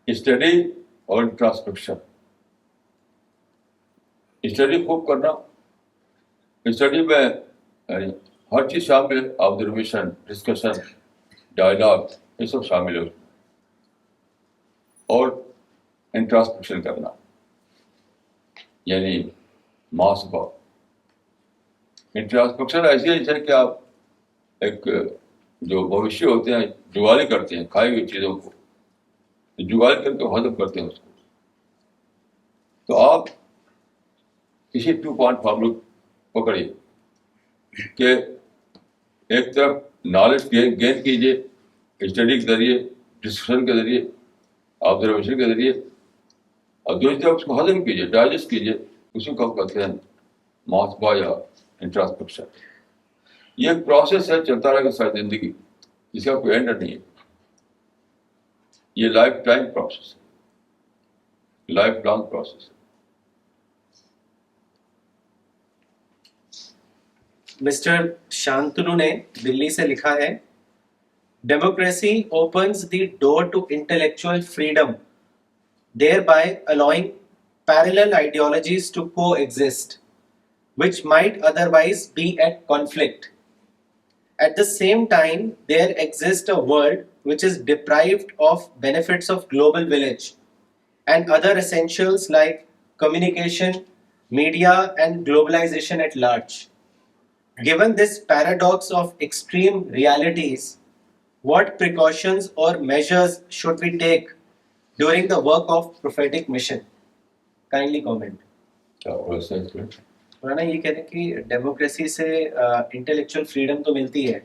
اسٹڈی اور انٹراسپیکشن. اسٹڈی خوب کرنا, اسٹڈی میں یعنی ہر چیز شامل ہے, آبزرویشن, ڈسکشن, ڈائلاگ, یہ سب شامل ہے. اور انٹراسپیکشن کرنا یعنی محاسبہ. انٹراسپیکشن ایسی ہے جیسے کہ آپ ایک جو بھوشیہ ہوتے ہیں جگالی کرتے ہیں کھائی ہوئی چیزوں کو, جگالی کر کے ہضم کرتے ہیں اس کو. تو آپ کسی 2 پوائنٹ فارمولہ پکڑیے کہ ایک طرف نالج گین کیجیے اسٹڈی کے ذریعے, ڈسکشن کے ذریعے, آبزرویشن کے ذریعے, اور دوسری طرف اس کو ہضم کیجیے, ڈائجسٹ کیجیے. اسی کو ہم کہتے ہیں محاسبہ یا انٹراسپیکشن. یہ ایک پروسیس ہے, چلتا رہے گا ساری زندگی, جس کا کوئی اینڈ نہیں ہے. یہ لائف ٹائم پروسیس ہے, لائف لانگ پروسیس ہے. مسٹر شانتنو نے دلی سے لکھا ہے, democracy opens the door to intellectual freedom, thereby allowing parallel ideologies to coexist, which might otherwise be at conflict. At the same time, there exists a world which is deprived of benefits of global village and other essentials like communication, media, and globalization at large. Given this paradox of extreme realities, what precautions or measures should we take during the work of prophetic mission? Kindly comment. کیا process ہے اس میں؟ مولانا یہ کہتے ہیں کہ democracy سے intellectual freedom تو ملتی ہے،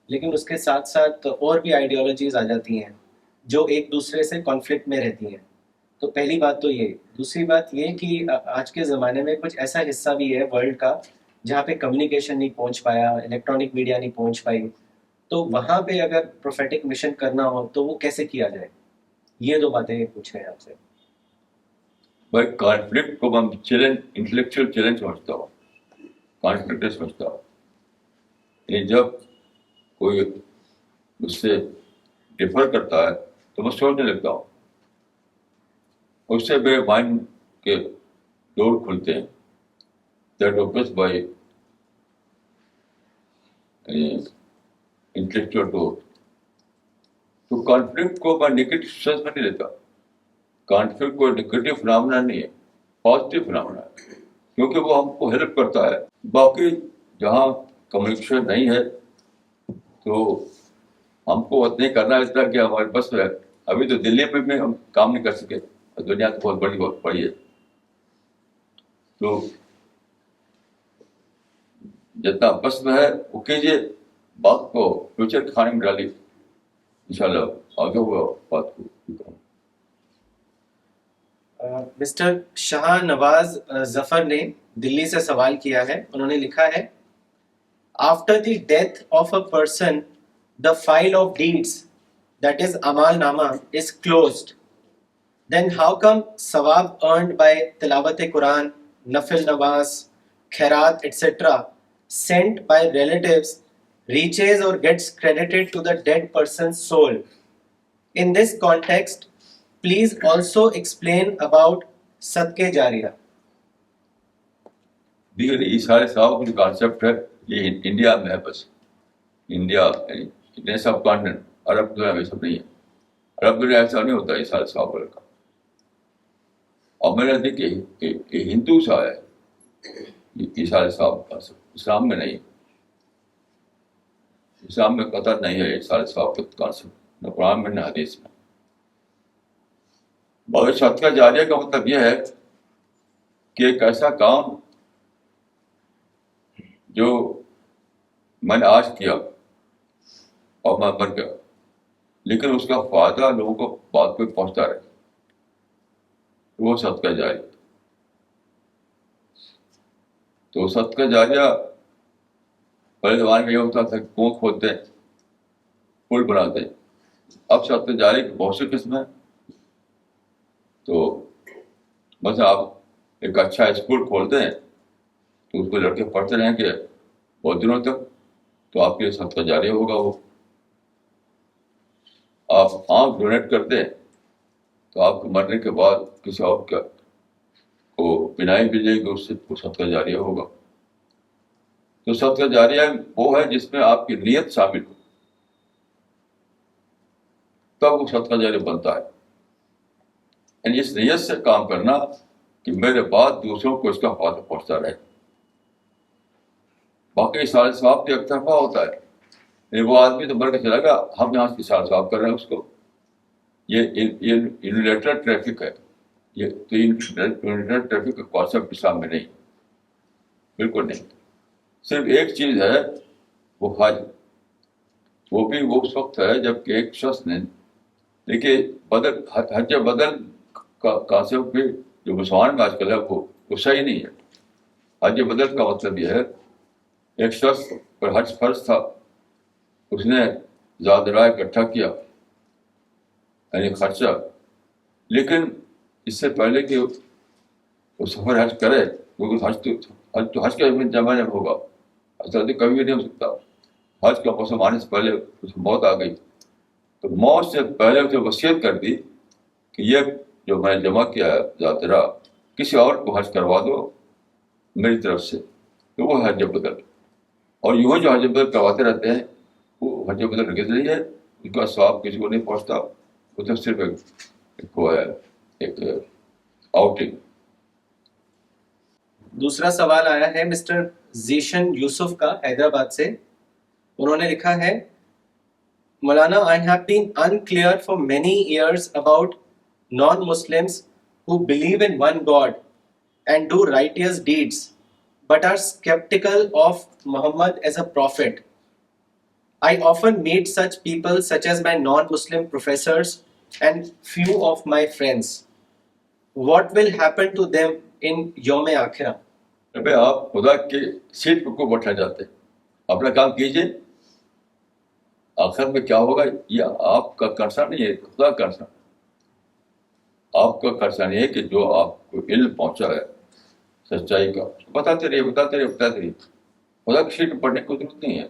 لیکن اس کے ساتھ ساتھ اور بھی آئیڈیالوجیز آ جاتی ہیں جو ایک دوسرے سے کانفلکٹ میں رہتی ہیں. تو پہلی بات تو یہ. دوسری بات یہ کہ آج کے زمانے میں کچھ ایسا حصہ بھی ہے ورلڈ کا جہاں پہ کمیونیکیشن نہیں پہنچ پایا، الیکٹرانک میڈیا نہیں پہنچ پائی، تو وہاں پہ اگر پروفیٹک مشن کرنا ہو تو وہ کیسے کیا جائے؟ یہ دو باتیں پوچھ رہے ہیں آپ سے. بھائی کانفلکٹ کو میں چیلنج, انٹلیکچوئل چیلنج سمجھتا ہوں, کانفلکٹ سمجھتا ہوں. یعنی جب کوئی اس سے ڈفر کرتا ہے تو میں سوچنے لگتا ہوں, اس سے میرے مائنڈ کے ڈور کھلتے ہیں. دیٹ اوپنس بائی انٹلیکچوئل ڈور. تو کانفلکٹ کو میں نگیٹو سینس میں نہیں لیتا. کانفلکٹ کوئی نگیٹو فنامنا نہیں ہے, پازیٹیو فنامنا ہے, کیونکہ وہ ہم کو ہیلپ کرتا ہے. باقی جہاں کمیونیکیشن نہیں ہے تو ہم کو اتنا ہی کرنا ہے اس طرح کہ ہمارے بس ہے. ابھی تو دلی میں بھی ہم کام نہیں کر سکے, دنیا تو بہت بڑی ہے. تو جتنا بس میں ہے وہ کیجیے, بات کو فیوچر کے کھانے میں ڈالیے, انشاءاللہ آگے ہوا بات کو. مسٹر شاہ نواز ظفر نے دلی سے سوال کیا ہے. انہوں نے لکھا ہے, after the death of a person the file of deeds, that is amal nama, is closed. Then how come sawab earned by tilawat Quran, nafil namaz, khairat, etc. sent by relatives reaches or gets credited to the dead person's soul? In this context, please also explain about sadqe jariya. دیکھیے یہ سارے صاحب جو concept ہے یہ India میں ہے. بس انڈیا سب کانٹیننٹ, عرب دنیا میں سب نہیں ہے. عرب دنیا ایسا نہیں ہوتا یہ سارے صاحب کا. اور میں نے دیکھی کہ ہندو سے آیا ہے یہ سارے صاحب کا, اسلام میں نہیں. اسلام میں قطع نہیں ہے یہ سارے صاحب کا کانسیپٹ, نہ قرآن میں نہ حدیث میں. مگر صدقہ جاریہ کا مطلب یہ ہے کہ ایک ایسا کام جو میں نے آج کیا اور میں مر گیا, لیکن اس کا فائدہ لوگوں کو بعد میں پہنچتا رہے, وہ صدقہ جاریہ. تو صدقہ جاریہ پہلے زمانے میں یہ ہوتا تھا کہ کنواں کھودتے ہیں, پل بناتے ہیں. اب صدقہ جاریہ کی بہت سی قسمیں. تو بس آپ ایک اچھا اسکول کھولتے ہیں تو اس کو لڑکے پڑھتے رہیں گے بہت دنوں تک, تو آپ کے لیے صدقہ جاریہ ہوگا. وہ آپ آنکھ ڈونیٹ کرتے ہیں تو آپ کے مرنے کے بعد کسی اور کا کو بینائی مل جائے گی, اس سے صدقہ جاریہ ہوگا. تو صدقہ جاریہ وہ ہے جس میں آپ کی نیت شامل ہو, تب وہ صدقہ جاریہ بنتا ہے. یعنی اس نیت سے کام کرنا کہ میرے بعد دوسروں کو اس کا فائدہ پہنچتا رہے. باقی سارے ثواب تو ایک طرفہ ہوتا ہے. وہ آدمی تو مر کے چلا گیا, ہم یہاں کی سارے ثواب کر رہے ہیں اس کو. یہ یونیلیٹرل ٹریفک ہے. یہ تو یونیلیٹرل ٹریفک کا کانسیپٹ اسلام میں نہیں, بالکل نہیں. صرف ایک چیز ہے وہ حج. وہ بھی وہ اس وقت ہے جب کہ ایک شخص نے دیکھیے حج بدل کا کانسیپٹ بھی جو مسلمان میں آج کل ہے وہ صحیح نہیں ہے. حج بدل کا مطلب یہ ہے ایک شخص پر حج فرض تھا, اس نے زاد رائے اکٹھا کیا یعنی خرچہ, لیکن اس سے پہلے کہ وہ سفر حج کرے, کیونکہ حج کا جمع نہیں ہوگا, ایسا تو کبھی نہیں ہو سکتا. حج کا موسم آنے سے پہلے اس کی موت آ گئی, تو موت سے پہلے اسے وصیت کر دی کہ یہ جو میں نے جمع کیا ہے ذاترا کسی اور کو حج کروا دو میری طرف سے, تو وہ حج بدل. اور یوں جو حج بدل کرواتے رہتے ہیں وہ حج بدل کے ذریعے ان کا ثواب کسی کو نہیں پہنچتا, وہ تو صرف ایک آؤٹنگ. دوسرا سوال آیا ہے مسٹر زیشن یوسف کا حیدرآباد سے. انہوں نے لکھا ہے مولانا I have been unclear for many years about non-Muslims who believe in one God and do righteous deeds but are skeptical of Muhammad as a prophet. I often meet such people such as my non-Muslim professors and few of my friends. What will happen to them in Yawm Akhirah? آپ خدا کی set پر کو بیٹھنا چاہتے ہیں, اپنا کام کیجیے, آخر میں کیا ہوگا یہ آپ کا کنسرن نہیں ہے, خدا کا کنسرن. آپ کا کنسرن یہ ہے کہ جو آپ کو علم پہنچا ہے سچائی کا بتاتے رہیے. خدا کی سیٹ پر پڑھنے کی ضرورت نہیں ہے.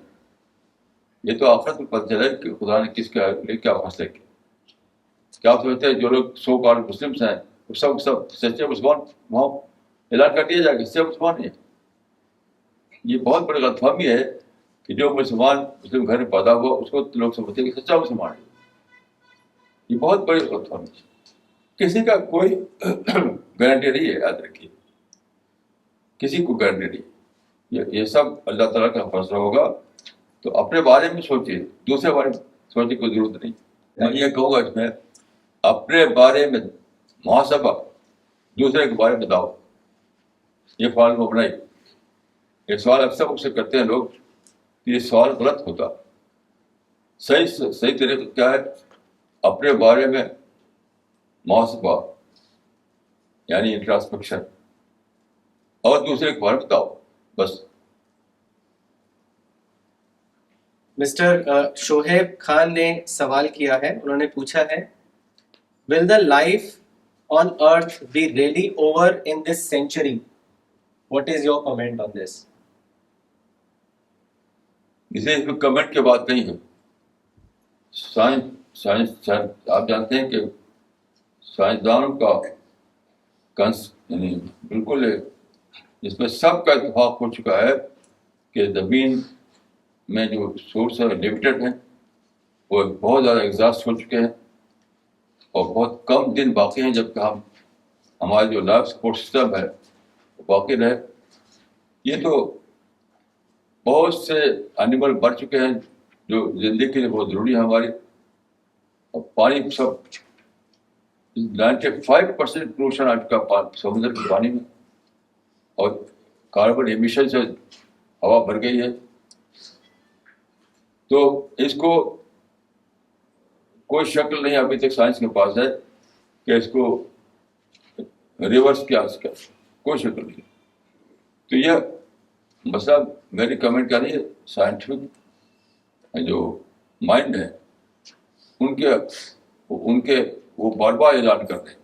یہ تو آخرت میں پتہ چلا کہ خدا نے کس کے لیے کیا فیصلے کیے. کیا آپ سمجھتے ہیں جو لوگ سو کال مسلمس ہیں وہ سب سچے مسلمان وہاں اعلان کر دیا جائے گا سچے مسلمان ہیں. یہ بہت بڑی غلط فہمی ہے کہ جو مسلم گھر میں پیدا ہوا اس کو لوگ سمجھتے ہیں کہ سچا مسلمان ہے. یہ بہت بڑی غلط فہمی ہے. کسی کا کوئی گارنٹی نہیں ہے, یاد رکھیے, کسی کو گارنٹی نہیں. یہ سب اللہ تعالیٰ کا فیصلہ ہوگا. تو اپنے بارے میں سوچیے, دوسرے بارے میں سوچنے کی ضرورت نہیں. میں یہ کہوں گا اس میں اپنے بارے میں محاسبہ, دوسرے کے بارے میں دعوت, یہ فارمولہ بنائی. یہ سوال اکثر سے کرتے ہیں لوگ کہ یہ سوال غلط ہوتا. صحیح طریقہ کیا ہے؟ اپنے بارے میں محاسبہ یعنی انٹراسپیکشن, اور دوسرے کے بارے میں بتاؤ بس. مسٹر شعیب خان نے سوال کیا ہے. انہوں نے پوچھا ہے will the life on earth be really over in this century? What is your comment on this? اسے اس میں کمنٹ کی بات نہیں ہے. سائنس آپ جانتے ہیں کہ سائنسدانوں کا یعنی بالکل اس میں سب کا اتفاق ہو چکا ہے کہ زمین میں جو سورس ہے لمیٹڈ ہیں, وہ بہت زیادہ ایگزاسٹ ہو چکے ہیں اور بہت کم دن باقی ہیں جب کہ ہمارا جو لائف سپورٹ سسٹم ہے وہ باقی رہے. یہ تو بہت سے اینیمل مر چکے ہیں جو زندگی کے لیے بہت ضروری ہے ہماری. اور پانی سب 95% پولوشن آ چکا سمندر کے پانی میں, اور کاربن ایمیشن سے ہوا بھر گئی ہے. تو اس کو کوئی شکل نہیں ابھی تک سائنس کے پاس ہے کہ اس کو ریورس کیا اس کا کوئی شکل نہیں. تو یہ مسئلہ میری کمنٹ کا نہیں ہے. سائنٹیفک جو مائنڈ ہے ان کے وہ بار بار اعلان کرتے ہیں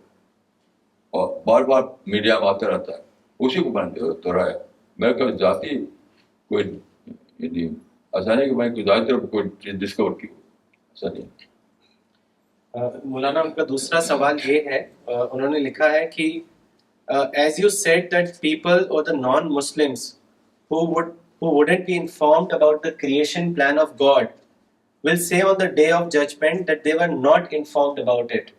اور بار بار میڈیا میں آتا رہتا ہے, اسی کو میں نے دہرایا. میں کبھی ذاتی کوئی ایسا نہیں کہ میں کوئی ذاتی طور پر کوئی چیز ڈسکور کی ہو, ایسا نہیں. مولانا ان کا دوسرا سوال یہ ہے, انہوں نے لکھا ہے کہ as you said that people or the non-Muslims who wouldn't be informed about the creation plan of God will say on the day of judgment that they were not informed about it.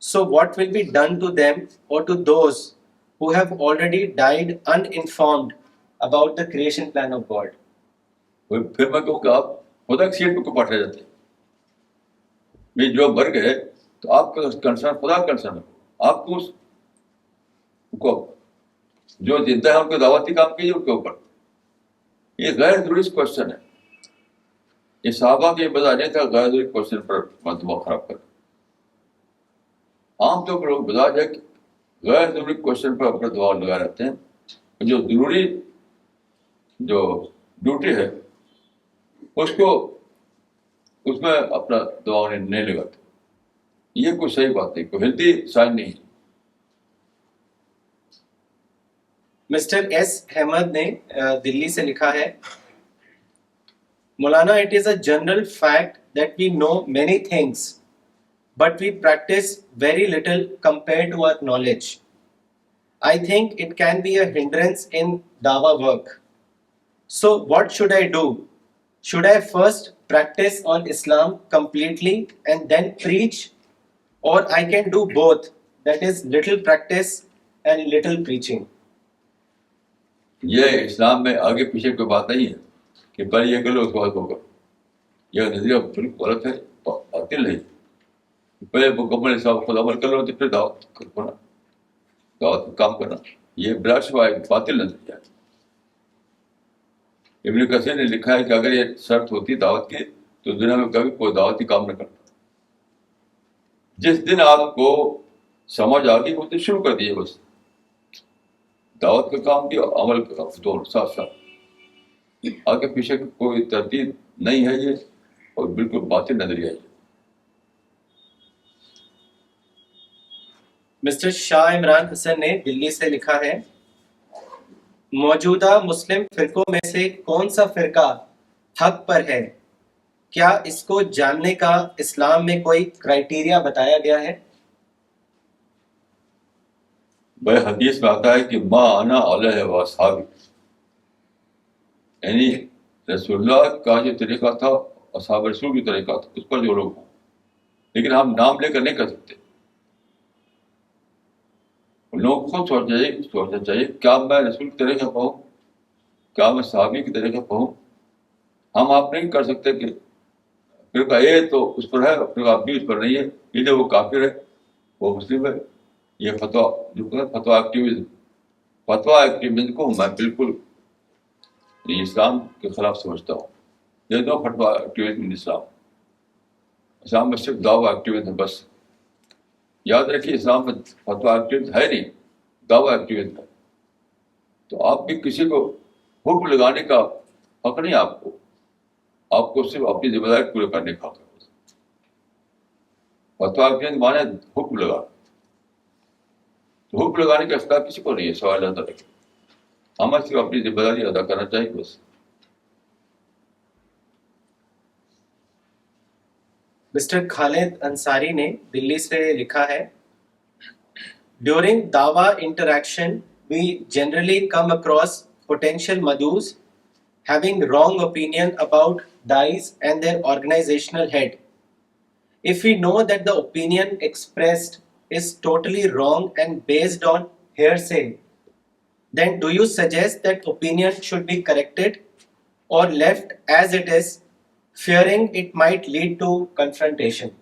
So what will be done to them or to those who have already died uninformed about the creation plan of God? پھر میں کہوں کہ آپ خدا کی set کو پٹھے جاتے ہیں. جو مر گئے تو آپ کا کنسرن خدا کا کنسرن ہے. آپ کو جو زندہ ہے ان کو دعوتی کام کیجیے ان کے اوپر. یہ غیر ضروری کوشچن ہے. یہ صحابہ کی بجا نہیں تھا غیر ضروری کوشچن پر دماغ خراب کر. عام طور پر لوگ بجا جائے کہ غیر ضروری کوشچن پر اپنا دماغ لگا رہتے ہیں. جو ضروری جو ڈیوٹی ہے اس میں اپنا دماغ نہیں لگاتے. یہ کوئی صحیح بات نہیں, کوئی ہیلتھی سائن نہیں. مسٹر ایس احمد نے دلی سے لکھا ہے, مولانا, it is a general fact that we know many things, but we practice very little compared to our knowledge. I think it can be a hindrance in dawa work. So what should I do? Should I first practice on Islam completely and then preach? Or I can do both, that is little practice and little preaching. یہ اسلام میں آگے پیچھے کوئی بات نہیں ہے کہ پہلے یہ کرو اس کے بعد وہ کرو. یہ نظریہ بالکل غلط ہے, باطل نہیں. پہلے مکمل حساب خود عمل کر لو تو پھر دعوت کرنا, دعوت کا کام کرنا. یہ بلا شبہ ایک باطل نظریہ ہے. ابن کثیر نے لکھا ہے کہ اگر یہ شرط ہوتی دعوت کی تو دنیا میں کبھی کوئی دعوتی کام نہ کرتا. جس دن آپ کو سمجھ آ گئی وہ دن شروع کر دیجیے بس. دعوت کا کام بھی اور عمل کا کام دونوں ساتھ ساتھ. آگے پیچھے کوئی ترتیب نہیں ہے یہ, اور بالکل باطل نظریہ ہے. مسٹر شاہ عمران حسن نے دلی سے لکھا ہے, موجودہ مسلم فرقوں میں سے کون سا فرقہ حق پر ہے؟ کیا اس کو جاننے کا اسلام میں کوئی کرائیٹیریا بتایا گیا ہے؟ بھائی حدیث میں آتا ہے کہ ما انا علیہ واصحابی, یعنی رسول اللہ کا جو طریقہ تھا اصحاب رسول کی طریقہ تھا اس پر جو لوگ ہوں. لیکن ہم نام لے کر نہیں کر سکتے. لوگوں کو سوچنا چاہیے کیا میں رسول کی طریقہ پہ ہوں, کیا میں صحابی کی طریقہ پہ ہوں. ہم آپ نہیں کر سکتے کہ فرقہ اے تو اس پر ہے, فرقہ بی اس پر نہیں ہے, ادھر وہ کافر ہے وہ مسلم ہے. یہ فتویٰ جو فتویٰ ایکٹیویزم کو میں بالکل اسلام کے خلاف سمجھتا ہوں. یہ دو فتویٰ ایکٹیویزم اسلام میں صرف دعویٰ ایکٹیویزم بس. یاد رکھیے اسلام میں فتویٰ ایکٹیویزم ہے نہیں, دعویٰ ایکٹیویزم ہے. تو آپ بھی کسی کو حکم لگانے کا حق نہیں. آپ کو صرف اپنی ذمہ داری پورے کرنے کا حق ہے. فتویٰ ایکٹیویزم مانے حکم لگا, تو حکم لگانے کا اختیار کسی کو نہیں ہے. سوال یاد رکھیں, ہمیں صرف اپنی ذمہ داری ادا کرنا چاہیے بس. مسٹر خالد انصاری نے دلی سے لکھا ہے, ڈیورنگ دعوی interaction we generally come across potential madhus having wrong opinion about dais and their organizational head. If we know that the opinion expressed is totally wrong and based on hearsay, then do you suggest that opinion should be corrected or left as it is, fearing it might lead to confrontation?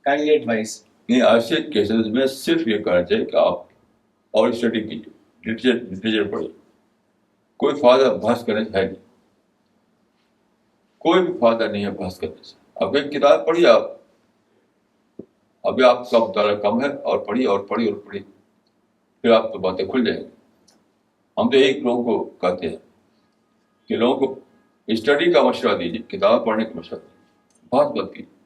Kindly advise. نہیں, ایسے cases میں صرف یہ کرنا چاہیے کہ آپ اور اسٹڈی کیجیے, لٹریچر پڑھیے. کوئی فائدہ بحث کرنے سے ہے نہیں, کوئی بھی فائدہ نہیں ہے بحث کرنے سے. اب ایک کتاب پڑھیے آپ, ابھی آپ کا مطالعہ کم ہے, اور پڑھیے اور پڑھیے اور پڑھیے, پھر آپ کو باتیں کھل جائیں گی. ہم تو ایک لوگوں کو کہتے ہیں کہ لوگوں کو اسٹڈی کا مشورہ دیجیے, کتاب پڑھنے کا مشورہ دیجیے, بہت مت کیجیے.